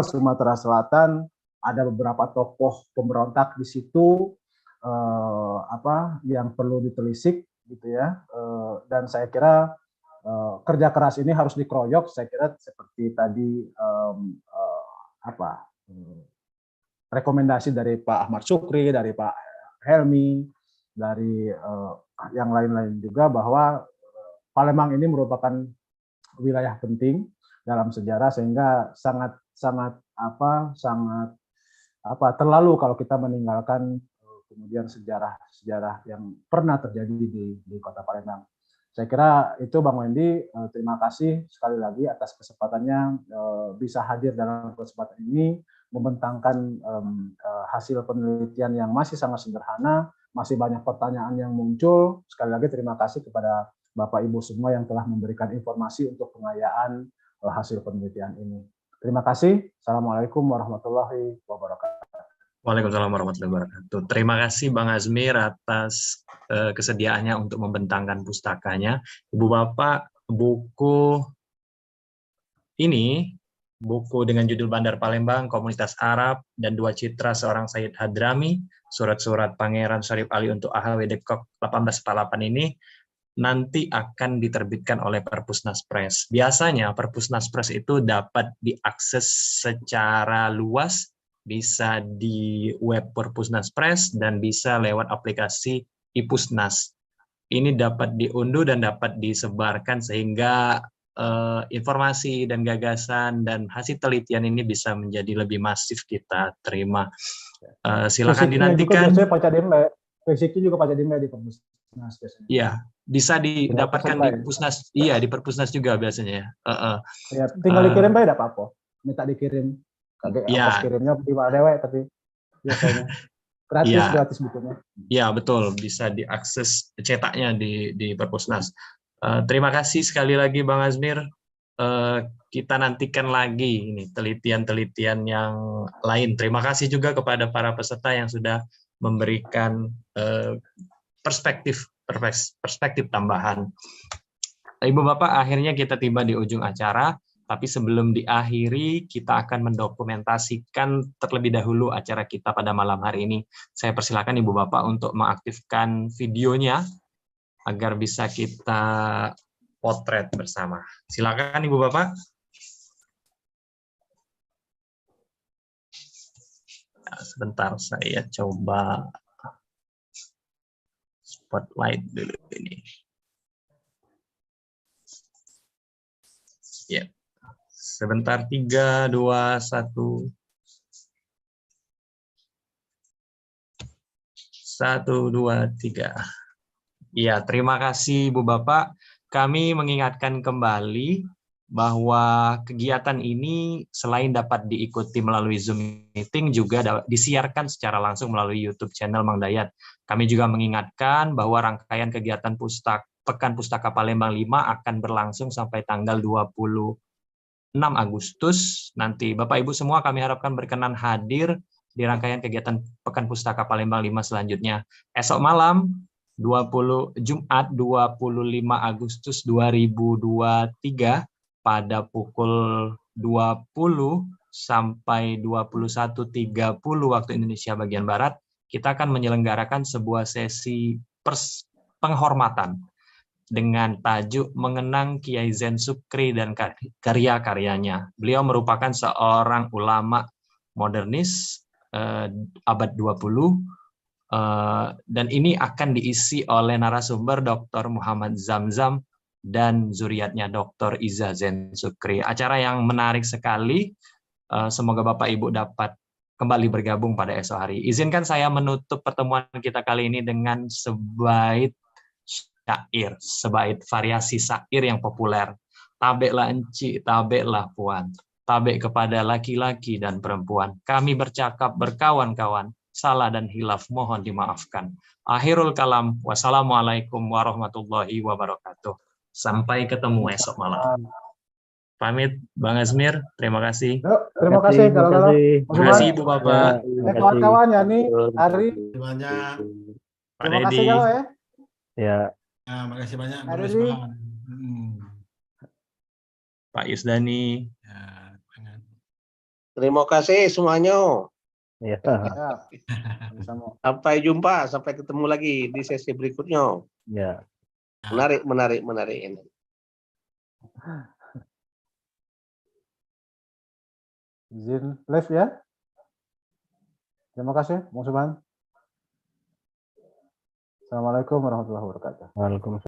Sumatera Selatan. Ada beberapa tokoh pemberontak di situ yang perlu ditelisik gitu ya, dan saya kira kerja keras ini harus dikeroyok. Saya kira seperti tadi rekomendasi dari Pak Ahmad Syukri, dari Pak Helmi, dari yang lain-lain juga, bahwa Palembang ini merupakan wilayah penting dalam sejarah, sehingga sangat terlalu kalau kita meninggalkan kemudian sejarah yang pernah terjadi di Kota Palembang. Saya kira itu Bang Wendy, terima kasih sekali lagi atas kesempatannya bisa hadir dalam kesempatan ini, membentangkan hasil penelitian yang masih sangat sederhana, masih banyak pertanyaan yang muncul. Sekali lagi terima kasih kepada Bapak Ibu semua yang telah memberikan informasi untuk pengayaan hasil penelitian ini. Terima kasih. Assalamualaikum warahmatullahi wabarakatuh. Waalaikumsalam warahmatullahi wabarakatuh. Terima kasih Bang Azmir atas kesediaannya untuk membentangkan pustakanya. Ibu Bapak, buku ini, buku dengan judul Bandar Palembang, Komunitas Arab, dan 2 citra seorang Sayyid Hadrami, surat-surat Pangeran Syarif Ali untuk AHW Depok 1848 ini, nanti akan diterbitkan oleh Perpusnas Press. Biasanya Perpusnas Press itu dapat diakses secara luas, bisa di web Perpusnas Press dan bisa lewat aplikasi iPusnas. Ini dapat diunduh dan dapat disebarkan, sehingga informasi dan gagasan dan hasil telitian ini bisa menjadi lebih masif kita terima. Silakan dinantikan. Juga Pak Cadembe, basicnya juga Pak Cadembe di Perpusnas. Pusnas biasanya. Iya, bisa Tinggal didapatkan pesan, di Pak, ya? Pusnas. Iya, di Perpusnas juga biasanya ya. Ya, tinggal dikirim Eh, Pak, tidak apa-apa. Minta dikirim. Kaget ongkos ya, kirimnya di mana dewek, tapi biasanya gratis ya, gratis bukunya. ya betul, bisa diakses cetaknya di Perpusnas. Terima kasih sekali lagi Bang Azmir. Kita nantikan lagi ini telitian-telitian yang lain. Terima kasih juga kepada para peserta yang sudah memberikan perspektif tambahan. Ibu Bapak, akhirnya kita tiba di ujung acara, tapi sebelum diakhiri kita akan mendokumentasikan terlebih dahulu acara kita pada malam hari ini. Saya persilakan Ibu Bapak untuk mengaktifkan videonya agar bisa kita potret bersama. Silakan Ibu Bapak. Nah, sebentar saya coba spotlight dulu ini. Ya. Sebentar, 3, 2, 1. 1, 2, 3. Ya, terima kasih Bu Bapak. Kami mengingatkan kembali bahwa kegiatan ini selain dapat diikuti melalui Zoom meeting juga disiarkan secara langsung melalui YouTube channel Mang Dayat. Kami juga mengingatkan bahwa rangkaian kegiatan Pekan Pustaka Palembang 5 akan berlangsung sampai tanggal 26 Agustus. Nanti Bapak Ibu semua kami harapkan berkenan hadir di rangkaian kegiatan Pekan Pustaka Palembang 5 selanjutnya. Esok malam Jumat 25 Agustus 2023 pada pukul 20 sampai 21.30 waktu Indonesia bagian Barat, kita akan menyelenggarakan sebuah sesi penghormatan dengan tajuk Mengenang Kiai Zen Sukri dan karya-karyanya. Beliau merupakan seorang ulama modernis abad 20, dan ini akan diisi oleh narasumber Dr. Muhammad Zamzam dan zuriatnya Dr. Iza Zen Sukri. Acara yang menarik sekali. Semoga Bapak Ibu dapat kembali bergabung pada esok hari. Izinkan saya menutup pertemuan kita kali ini dengan sebaik syair, sebaik variasi syair yang populer. Tabeklah enci, tabeklah puan, tabek kepada laki-laki dan perempuan. Kami bercakap berkawan-kawan, salah dan hilaf mohon dimaafkan. Akhirul kalam, wassalamualaikum warahmatullahi wabarakatuh. Sampai ketemu esok malam. Pamit, Bang Azmir. Terima kasih. Yuk, terima kasih kalau Terima kasih Ibu Bapak. kawan-kawan ya nih Ari. Banyak. Pak Terima kasih Dedi. kalau ya. Ya. Nah, makasih banyak. Hari Bro ini. Isman. Pak Yusdani. Ya, banyak. Terima kasih semuanya. Ya. Sampai jumpa, sampai ketemu lagi di sesi berikutnya. Ya. Menarik ini. Izin live ya. Terima kasih, Bung Suman. Assalamualaikum warahmatullahi wabarakatuh. Waalaikumsalam.